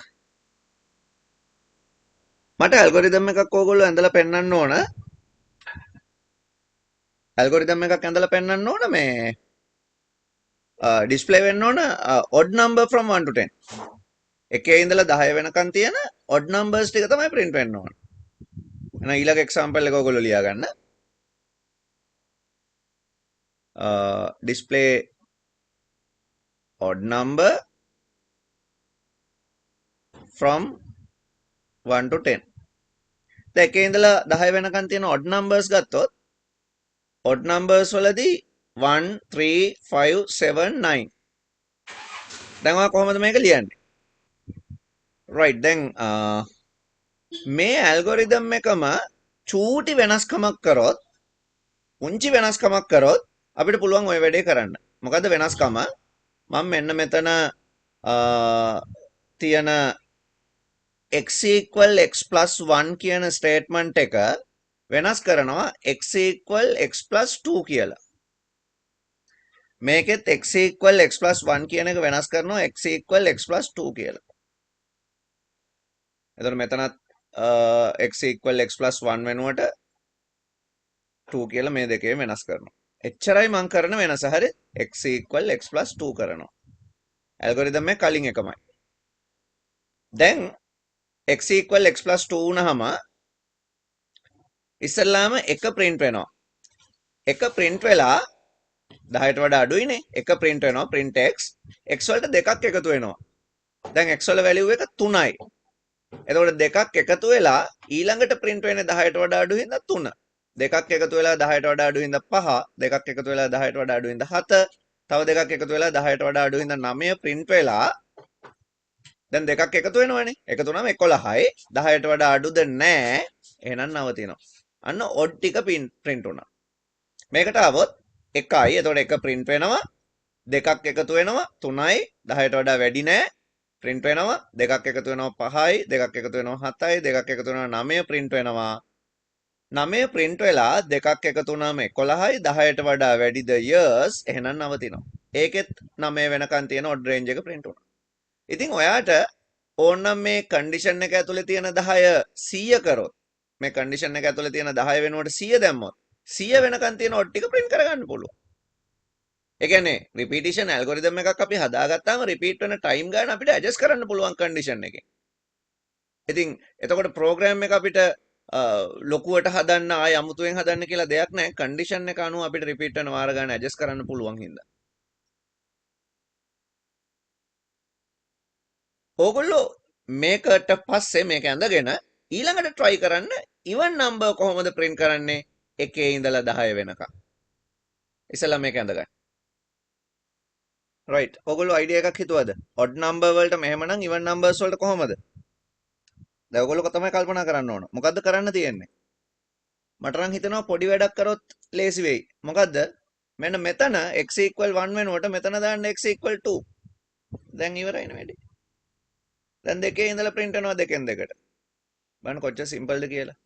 මට ඇල්ගොරිතම් එකක් ඕගොල්ලෝ ඇඳලා පෙන්නන්න ඕන. ඇල්ගොරිතම් එකක් ඇඳලා පෙන්නන්න ඕන මේ ඩිස්ප්ලේ වෙන්න ඕන odd number from 1 to 10. එකේ ඉඳලා 10 වෙනකන් තියෙන odd numbers ටික තමයි print වෙන්න ඕන. එහෙනම් ඊළඟ එක්සැම්පල් එක ඕගොල්ලෝ ලියා ගන්න. display odd number from 1 to 10. දැන් එකේ ඉඳලා 10 වෙනකන් තියෙන odd numbers ගත්තොත් odd numbers වලදී 1 3 5 7 9. දැන් ඔයා කොහොමද මේක ලියන්නේ? right දැන් මේ ඇල්ගොරිතම් එකම චූටි වෙනස්කමක් කරොත් පුංචි වෙනස්කමක් කරොත් අපිට පුළුවන් ওই වැඩේ කරන්න. මොකද්ද වෙනස්කම? මම මෙන්න මෙතන තියෙන x equal x plus 1 කියන ස්ටේට්මන්ට් එක වෙනස් කරනවා x equal x plus 2 කියලා. මේකෙත් x equal x plus 1 කියන එක වෙනස් කරනවා x equal x plus 2 කියලා. එතකොට මෙතනත් x equal x plus 1 වෙනුවට 2 කියලා මේ දෙකේ වෙනස් කරනවා. එච්චරයි මං කරන වෙනස. හරි x equal x plus 2 කරනවා. ඇල්ගොරිතම් එක කලින් එකමයි. දැන් x equal x plus 2 වුණාම ඉස්සල්ලාම එක print වෙනවා. එක print වෙලා 10ට වඩා අඩුයිනේ. එක print වෙනවා print x. x වලට දෙකක් එකතු වෙනවා. දැන් x වල value එක 3යි. එතකොට දෙකක් එකතු වෙලා ඊළඟට print වෙන්නේ 10ට වඩා අඩු හින්දා 3. දෙකක් එකතු වෙලා 10ට වඩා අඩු හින්දා 5. දෙකක් එකතු වෙලා 10ට වඩා අඩු හින්දා 7. තව දෙකක් එකතු වෙලා 10ට වඩා අඩු හින්දා 9 print වෙලා දැන් දෙකක් එකතු වෙනවනේ. එකතු වුණාම 11යි. 10ට වඩා අඩුද නැහැ. එහෙනම් නවතිනවා. අන්න odd ටික print වුණා. මේකට આવොත් 1යි. එතකොට 1 print වෙනවා. දෙකක් එකතු වෙනවා 3යි. 10ට වඩා වැඩි නැහැ. print වෙනවා. දෙකක් එකතු වෙනවා 5යි. දෙකක් එකතු වෙනවා 7යි. දෙකක් එකතු වෙනවා 9 print වෙනවා. 9 print වෙලා දෙකක් එකතු වුණාම 11යි. 10ට වඩා වැඩිද years. එහෙනම් නවතිනවා. ඒකෙත් 9 වෙනකන් තියෙන odd range එක print වුණා. ඉතින් ඔයාට ඕනනම් මේ කන්ඩිෂන් එක ඇතුලේ තියෙන 10 100 කරොත් මේ කන්ඩිෂන් එක ඇතුලේ තියෙන 10 වෙනුවට 100 දැම්මොත් 100 වෙනකන් තියෙන ඔඩ් ටික print කරගන්න පුළුවන්. ඒ කියන්නේ රිපීටිෂන් ඇල්ගොරිතම් එකක් අපි හදාගත්තාම රිපීට් වෙන ටයිම් ගන්න අපිට ඇඩ්ජස්ට් කරන්න පුළුවන් කන්ඩිෂන් එකෙන්. ඉතින් එතකොට ප්‍රෝග්‍රෑම් එක අපිට ලොකුවට හදන්න ආය අමුතුවෙන් හදන්න කියලා දෙයක් නැහැ. කන්ඩිෂන් එක අනුව අපිට රිපීට් වෙන වාර ගන්න ඇඩ්ජස්ට් කරන්න පුළුවන් හින්දා. ඕගොල්ලෝ මේකට පස්සේ මේක ඇඳගෙන ඊළඟට try කරන්න even number කොහොමද print කරන්නේ 1 ඉඳලා 10 වෙනකම්. ඉස්සෙල්ලා මේක ඇඳගන්න. right. ඕගොල්ලෝ idea එකක් හිතුවද? odd number වලට මෙහෙමනම් even numbers වලට කොහොමද? දැන් ඕගොල්ලෝ තමයි කල්පනා කරන්න ඕන. මොකද්ද කරන්න තියෙන්නේ? මට නම් හිතෙනවා පොඩි වැඩක් කරොත් ලේසි වෙයි. මොකද්ද? මෙන්න මෙතන x equal 1 වෙනුවට මෙතන දාන්න x equal 2. දැන් ඉවරයිනේ වැඩේ. දැන් දෙකේ ඉඳලා print වෙනවා දෙකෙන් දෙකට. බලන්න කොච්චර සිම්පල්ද කියලා.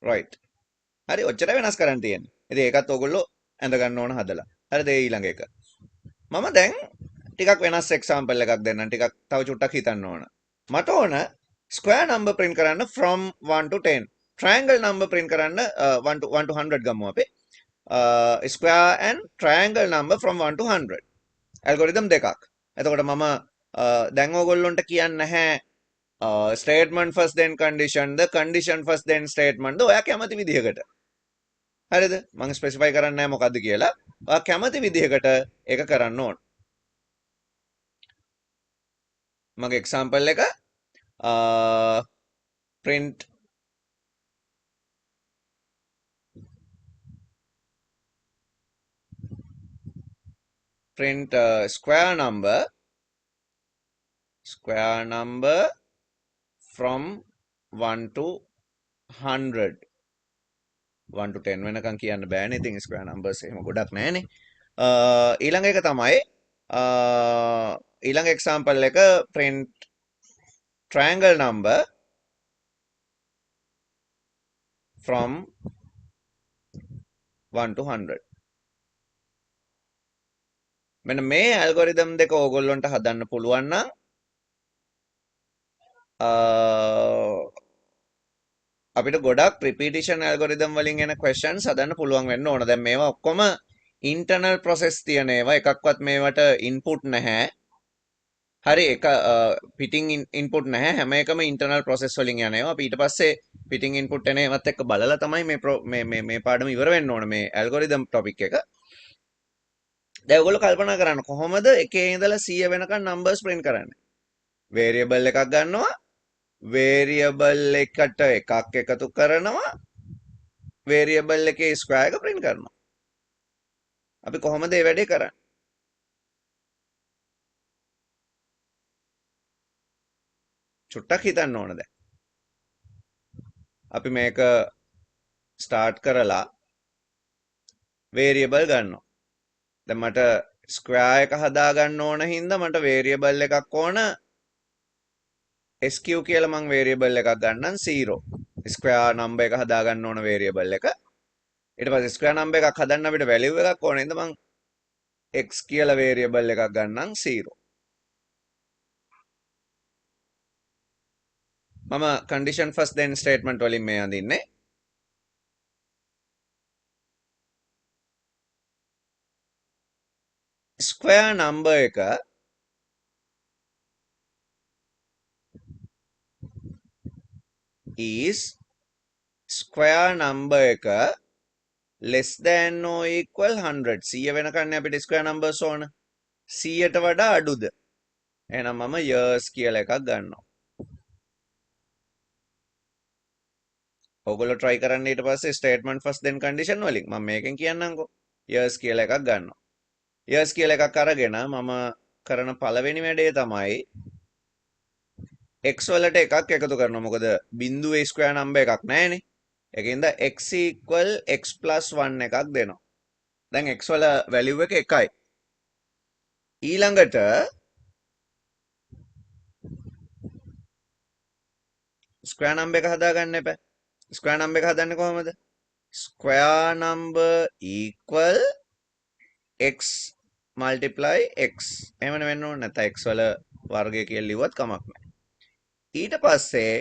right. හරි ඔච්චර වෙනස් කරන්න තියෙන්නේ. ඉතින් ඒකත් ඕගොල්ලෝ ඇඳ ගන්න ඕන හදලා. හරිද ඒ ඊළඟ එක. මම දැන් ටිකක් වෙනස් එක්සැම්පල් එකක් දෙන්නම්. ටිකක් තව චුට්ටක් හිතන්න ඕන. මට ඕන square number print කරන්න from 1 to 10. triangle number print කරන්න 1 to 100 ගමු අපි. square and triangle number from 1 to 100. algorithm දෙකක්. එතකොට මම දැන් ඕගොල්ලොන්ට කියන්න නැහැ statement first then condition ද condition first then statement ද ඔයා කැමති විදිහකට. හරිද? මම ස්පෙસિෆයි කරන්නේ නැහැ මොකද්ද කියලා. ඔයා කැමති විදිහකට ඒක කරන්න ඕන. මගේ එක්සැම්පල් එක print square number from 1 to 100 1 to 10 වෙනකන් කියන්න බෑනේ. ඉතින් square numbers එහෙම ගොඩක් නැහැනේ. ඊළඟ එක තමයි ඊළඟ example එක print triangle number from 1 to 100. මෙන්න මේ ඇල්ගොරිතම් දෙක ඕගොල්ලොන්ට හදන්න පුළුවන් නම් අපිට ගොඩක් repetition algorithm වලින් එන questions හදන්න පුළුවන් වෙන්න ඕන. දැන් මේවා ඔක්කොම internal process තියෙන ඒවා, එකක්වත් මේවට input නැහැ. හරි, එක පිටින් input නැහැ. හැම එකම internal process වලින් යන ඒවා. අපි ඊට පස්සේ පිටින් input එන ඒවත් එක්ක බලලා තමයි මේ පාඩම ඉවර වෙන්න ඕන, මේ algorithm topic එක. දැන් ඔයගොල්ලෝ කල්පනා කරන්න කොහොමද එකේ ඉඳලා 100 වෙනකන් numbers print කරන්නේ? variable එකක් ගන්නවා, variable එකට එකක් එකතු කරනවා, variable එකේ square එක print කරනවා. අපි කොහොමද මේ වැඩේ කරන්නේ? චුට්ටක් හිතන්න ඕන දැන්. අපි මේක start කරලා variable ගන්නවා. දැන් මට square එක හදා ගන්න ඕන හින්දා මට variable එකක් ඕන SQ කියලා මං variable එකක් ගන්නම් 0. square number එක හදා ගන්න ඕන variable එක. ඊට පස්සේ square number එකක් හදන්න අපිට value එකක් ඕන හින්දා මං x කියලා variable එකක් ගන්නම් 0. මම condition first then statement වලින් මේ අඳින්නේ. square number එක is square number එක less than or equal 100. 100 වෙනකන් අපිට square numbers ඕන. 100ට වඩා අඩුද? එහෙනම් මම years කියලා එකක් ගන්නවා. ඔයගොල්ලෝ try කරන්න ඊට පස්සේ statement first then condition වලින් මම මේකෙන් කියන්නම්කෝ. years කියලා එකක් ගන්නවා. years කියලා එකක් අරගෙන මම කරන පළවෙනි වැඩේ තමයි x වලට එකක් එකතු කරනවා. මොකද බිඳුවේ square number එකක් නැහැනේ. ඒකින්ද x equal x plus 1 එකක් දෙනවා. දැන් x වල value එක 1යි. ඊළඟට square number එක හදාගන්න එපා. square number එක හදන්නේ කොහොමද? square number equal x multiply x. එහෙමනේ වෙන්න ඕනේ. නැත්නම් x වල වර්ගය කියලා ලිව්වත් කමක් නැහැ. ඊට පස්සේ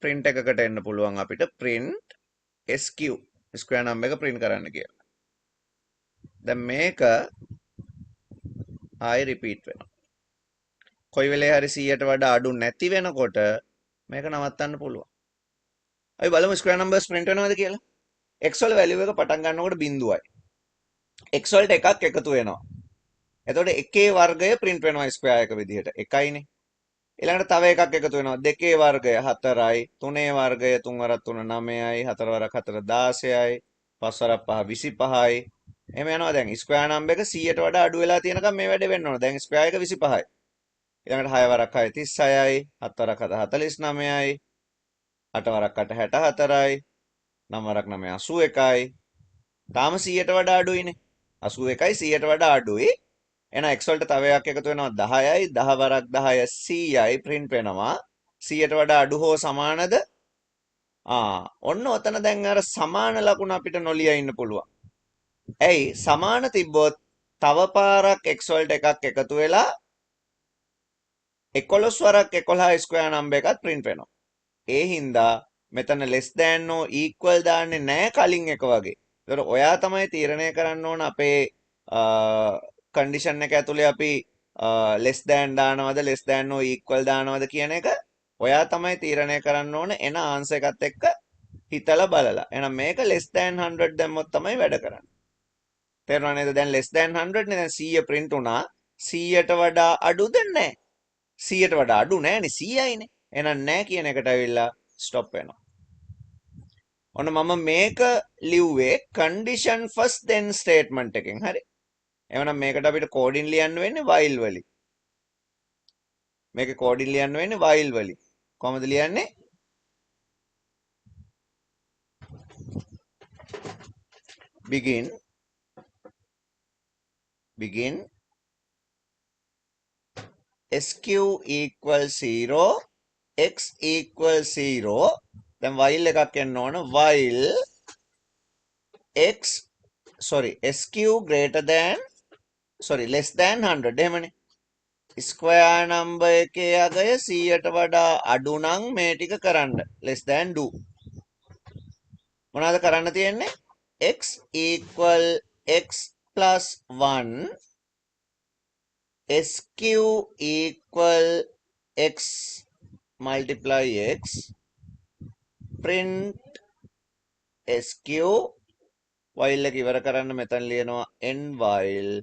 print එකකට එන්න පුළුවන් අපිට print sq square number එක print කරන්න කියලා. දැන් මේක ආයෙ repeat වෙනවා. කොයි වෙලේ හරි 100ට වඩා අඩු නැති වෙනකොට මේක නවත්තන්න පුළුවන්. අපි බලමු square numbers print වෙනවද කියලා. x වල value එක පටන් ගන්නකොට බිඳුවයි. x වලට එකක් එකතු වෙනවා. එතකොට එකේ වර්ගය print වෙනවා square එක විදිහට. එකයිනේ. ඊළඟට තව එකක් එකතු වෙනවා. දෙකේ වර්ගය 4යි, තුනේ වර්ගය 3 වරක් 3 9යි, 4 වරක් 4 16යි, 5 වරක් 5 25යි. එහෙම යනවා. දැන් square number එක 100ට වඩා අඩු වෙලා තියෙනකම් මේ වැඩේ වෙන්න ඕන. දැන් square එක 25යි. ඊළඟට 6 වරක් 6 36යි, 7 වරක් 7 49යි, 8 වරක් 8 64යි, 9 වරක් 9 81යි. තාම 100ට වඩා අඩුයිනේ. 81යි 100ට වඩා අඩුයි. එහෙනම් x වලට තව එකක් එකතු වෙනවා 10යි, 10 වරක් 10 100යි print වෙනවා. 100ට වඩා අඩු හෝ සමානද? ඔන්න ඔතන දැන් අර සමාන ලකුණ අපිට නොලිය ඉන්න පුළුවන්. ඇයි? සමාන තිබ්බොත් තව පාරක් x වලට එකක් එකතු වෙලා 11 වරක් 11 square number එකත් print වෙනවා. ඒ හින්දා මෙතන less than or equal දාන්නේ නැහැ කලින් එක වගේ. ඒතර ඔයා තමයි තීරණය කරන්න ඕන අපේ condition එක ඇතුලේ අපි less than දානවද less than or equal දානවද කියන එක ඔයා තමයි තීරණය කරන්න ඕන එන answer එකත් එක්ක හිතලා බලලා. එහෙනම් මේක less than 100 දැම්මොත් තමයි වැඩ කරන්නේ. තේරුණා නේද? දැන් less than 100 නේ. දැන් 100 print වුණා. 100ට වඩා අඩුද නැහැ. 100ට වඩා අඩු නෑනේ 100යිනේ. එහෙනම් නෑ කියන එකට ඇවිල්ලා ස්ටොප් වෙනවා. ඔන්න මම මේක ලිව්වේ condition first then statement එකෙන්. හරි. එහෙනම් මේකට අපිට කෝඩින් ලියන්න වෙන්නේ while වලින්. මේකේ කෝඩින් ලියන්න වෙන්නේ while වලින්. කොහොමද ලියන්නේ? begin sq equal 0 x equal 0 දැන් while එකක් එන්න ඕන while sq greater than less than 100 එහෙමනේ ස්ක්වයර් නම්බර් එකේ අගය 100ට වඩා අඩු නම් මේ ටික කරන්න less than do මොනවද කරන්න තියෙන්නේ x equal x plus 1 sq equal x multiply x print sq while එක ඉවර කරන්න මෙතන ලියනවා end while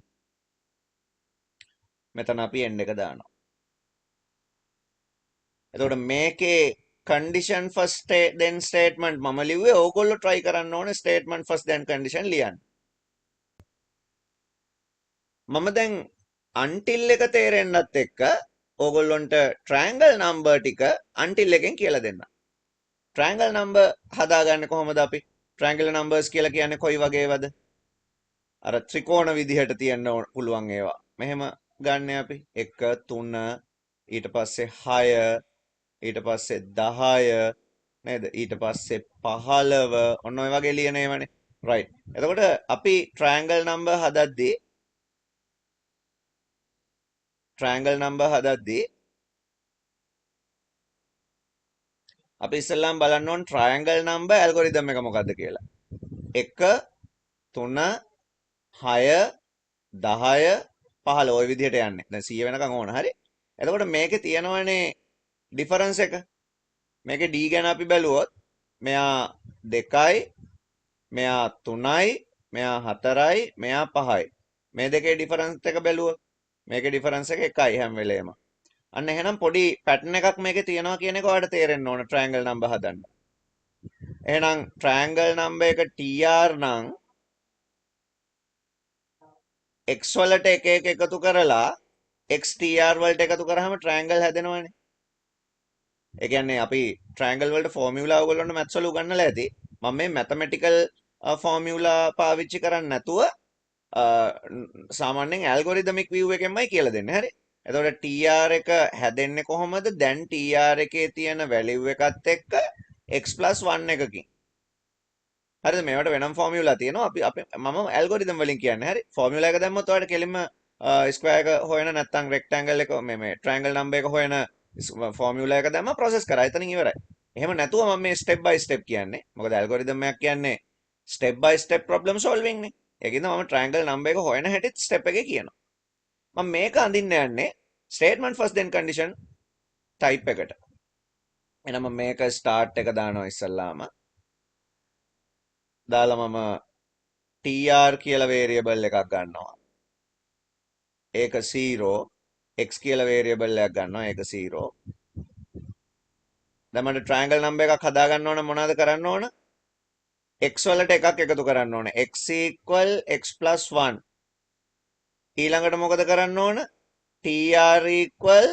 මෙතන අපි end එක දානවා එතකොට මේකේ condition first then statement මම ලිව්වේ ඕගොල්ලෝ try කරන්න ඕනේ statement first then condition ලියන්න මම දැන් until එක තේරෙන්නත් එක්ක ඕගොල්ලොන්ට triangle number ටික until එකෙන් කියලා දෙන්න. triangle number හදාගන්නේ කොහොමද අපි? triangle numbers කියලා කියන්නේ කොයි වගේ ඒවාද? අර ත්‍රිකෝණ විදිහට තියෙන්න පුළුවන් ඒවා. මෙහෙම ගන්න අපි 1 3 ඊට පස්සේ 6 ඊට පස්සේ 10 නේද? ඊට පස්සේ 15 ඔන්න ඔය වගේ ලියන ඒවානේ. right. එතකොට අපි triangle number හදද්දී අපි ඉස්සෙල්ලාම බලන්න ඕන triangle number algorithm එක මොකද්ද කියලා. 1 3 6 10 15 ওই විදිහට යන්නේ. දැන් 100 වෙනකන් ඕන. හරි. එතකොට මේකේ තියෙනවනේ ඩිෆරන්ස් එක. මේකේ d ගැන අපි බැලුවොත් මෙයා 2යි, මෙයා 3යි, මෙයා 4යි, මෙයා 5යි. මේ දෙකේ ඩිෆරන්ස් එක බැලුවොත් මේකේ ඩිෆරන්ස් එක 1යි හැම වෙලේම. අන්න එහෙනම් පොඩි පැටර්න් එකක් මේකේ තියෙනවා කියන එක ඔයාලට තේරෙන්න ඕන triangle number හදන්න. එහෙනම් triangle number එක tr නම් x වලට එක එක එකතු කරලා xtr වලට එකතු කරාම triangle හැදෙනවනේ. ඒ කියන්නේ අපි triangle වලට formula ඔයගොල්ලන්ට maths වල උගන්වලා ඇති. මම මේ mathematical formula පාවිච්චි කරන්නේ නැතුව සාමාන්‍යයෙන් algorithmic view එකෙන්මයි කියලා දෙන්නේ. හරි. එතකොට tr එක හැදෙන්නේ කොහොමද? දැන් tr එකේ තියෙන value එකත් එක්ක x+1 එකකින්. හරිද? මේවට වෙනම ෆෝමියුලා තියෙනවා. අපි මම ඇල්ගොරිතම් වලින් කියන්නේ. හරි. ෆෝමියුලා එක දැම්මොත් ඔයාලට කෙලින්ම ස්ක්වයර් එක හොයන නැත්නම් රෙක්ටැන්ගල් එක මේ ට්‍රයැන්ගල් නම්බර් එක හොයන ෆෝමියුලා එක දැම්ම ප්‍රොසෙස් කරා. එතනින් ඉවරයි. එහෙම නැතුව මම මේ ස්ටෙප් බයි ස්ටෙප් කියන්නේ. මොකද ඇල්ගොරිතම් එකක් කියන්නේ ස්ටෙප් බයි ස්ටෙප් ප්‍රොබ්ලම් සෝල්විං නේ. ඒකින්ද මම ට්‍රයැන්ගල් නම්බර් එක හොයන හැටිත් ස්ටෙප් එකේ කියනවා. මම මේක අඳින්න යන්නේ ස්ටේට්මන්ට් ෆස්ට් දෙන් කන්ඩිෂන් ටයිප් එකට. එහෙනම් මම මේක ස්ටාර්ට් එක දානවා ඉස්සල්ලාම. දාලා මම tr කියලා වේරියබල් එකක් ගන්නවා. ඒක 0 x කියලා වේරියබල් එකක් ගන්නවා. ඒක 0. දැන් මට ට්‍රයැන්ගල් නම්බර් එකක් හදා ගන්න ඕන මොනවද කරන්න ඕන? x වලට එකක් එකතු කරන්න ඕන. x equal x+1. ඊළඟට මොකද කරන්න ඕන? tr equal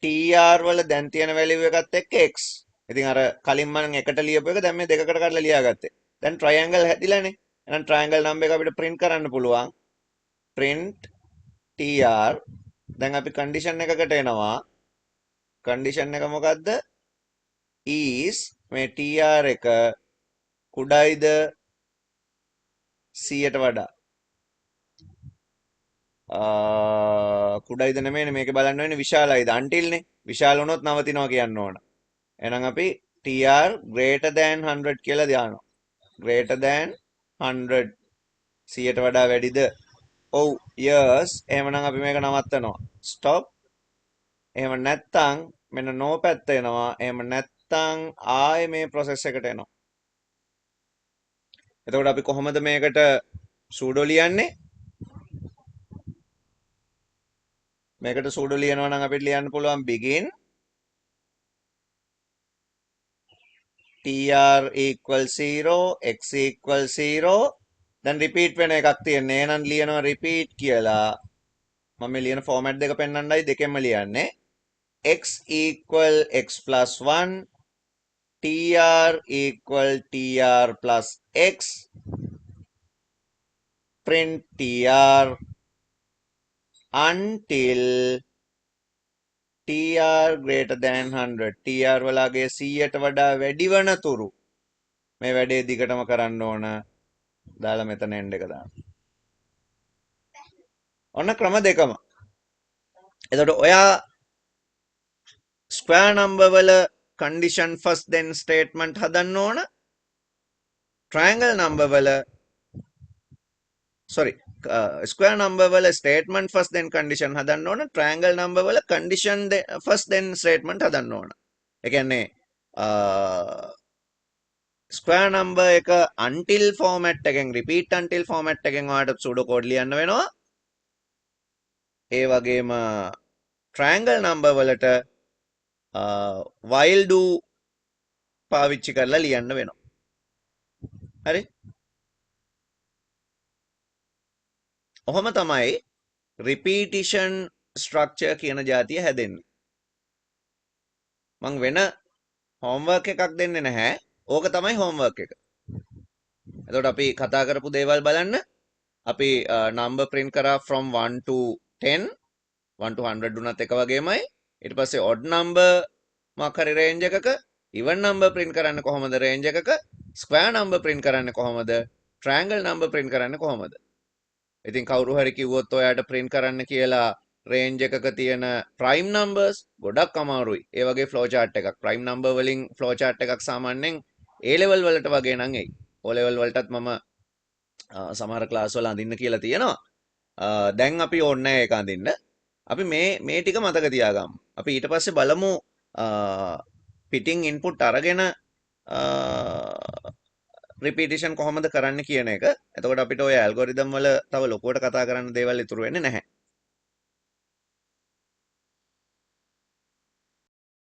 tr වල දැන් තියෙන වැලියු එකත් එක්ක x. ඉතින් අර කලින් මම එකට ලියපු එක දැන් මේ දෙකකට කඩලා ලියාගත්තේ. දැන් ට්‍රයැන්ගල් හැදිලානේ. එහෙනම් ට්‍රයැන්ගල් නම්බර් එක අපිට print කරන්න පුළුවන්. print tr. දැන් අපි කන්ඩිෂන් එකකට එනවා. කන්ඩිෂන් එක මොකද්ද? is මේ tr එක කුඩයිද 100ට වඩා. කුඩයිද නෙමෙයිනේ මේක බලන්න වෙන්නේ විශාලයිද until නේ. විශාල වුණොත් නවතිනවා කියන්න ඕන. එහෙනම් අපි tr greater than 100 කියලා දානවා. greater than 100 100ට වඩා වැඩිද? ඔව් yes. එහෙමනම් අපි මේක නවත්තනවා. stop. එහෙම නැත්තම් මෙන්න no පැත්ත එනවා. එහෙම නැත්තම් ආයේ මේ process එකට එනවා. එතකොට අපි කොහොමද මේකට සූඩෝ ලියන්නේ? මේකට සූඩු ලියනවා නම් අපිට ලියන්න පුළුවන් begin tr equals 0 x equals 0 දැන් repeat වෙන එකක් තියෙන්නේ. එහෙනම් ලියනවා repeat කියලා. මම මේ ලියන format දෙක පෙන්වන්නයි දෙකෙන්ම ලියන්නේ. x equal x plus 1 tr equal tr plus x print tr until tr greater than 100 tr වලගේ 100ට වඩා වැඩි වන තුරු මේ වැඩේ දිගටම කරන්න ඕන. දාලා මෙතන end එක දාන්න. ඔන්න ක්‍රම දෙකම. එතකොට ඔයා ස්ක්වයර් නම්බර් වල condition first then statement හදන්න ඕන. triangle number වල sorry square number වල statement first then condition හදන්න ඕන. triangle number වල condition first then statement හදන්න ඕන. ඒ කියන්නේ square number එක until format එකෙන් repeat until format එකෙන් ඔයාලට pseudo code ලියන්න වෙනවා. ඒ වගේම triangle number වලට while do පාවිච්චි කරලා ලියන්න වෙනවා. හරි? ඔහොම තමයි repetition structure කියන જાතිය හැදෙන්නේ. මං වෙන homework එකක් දෙන්නේ නැහැ. ඕක තමයි homework එක. එතකොට අපි කතා කරපු දේවල් බලන්න. අපි number print කරා from 1 to 10 1 to 100 උනත් එක වගේමයි. ඊට පස්සේ odd number මොකක් හරි range එකක even number print කරන්න කොහොමද range එකක square number print කරන්න කොහොමද triangle number print කරන්න කොහොමද. ඉතින් කවුරු හරි කිව්වොත් ඔයාට print කරන්න කියලා range එකක තියෙන prime numbers ගොඩක් අමාරුයි. ඒ වගේ flow chart එකක් prime number වලින් flow chart එකක් සාමාන්‍යයෙන් A level වලට වගේ නම් එයි. O level වලටත් මම සමහර ක්ලාස් වල අඳින්න කියලා තියෙනවා. දැන් අපි ඕනේ නැහැ ඒක අඳින්න. අපි මේ ටික මතක තියාගමු. අපි ඊට පස්සේ බලමු පිටින් ඉන්පුට් අරගෙන repetition කොහොමද කරන්න කියන එක. එතකොට අපිට ඔය ඇල්ගොරිතම් වල තව ලොකුවට කතා කරන්න දේවල් ඉතුරු වෙන්නේ නැහැ.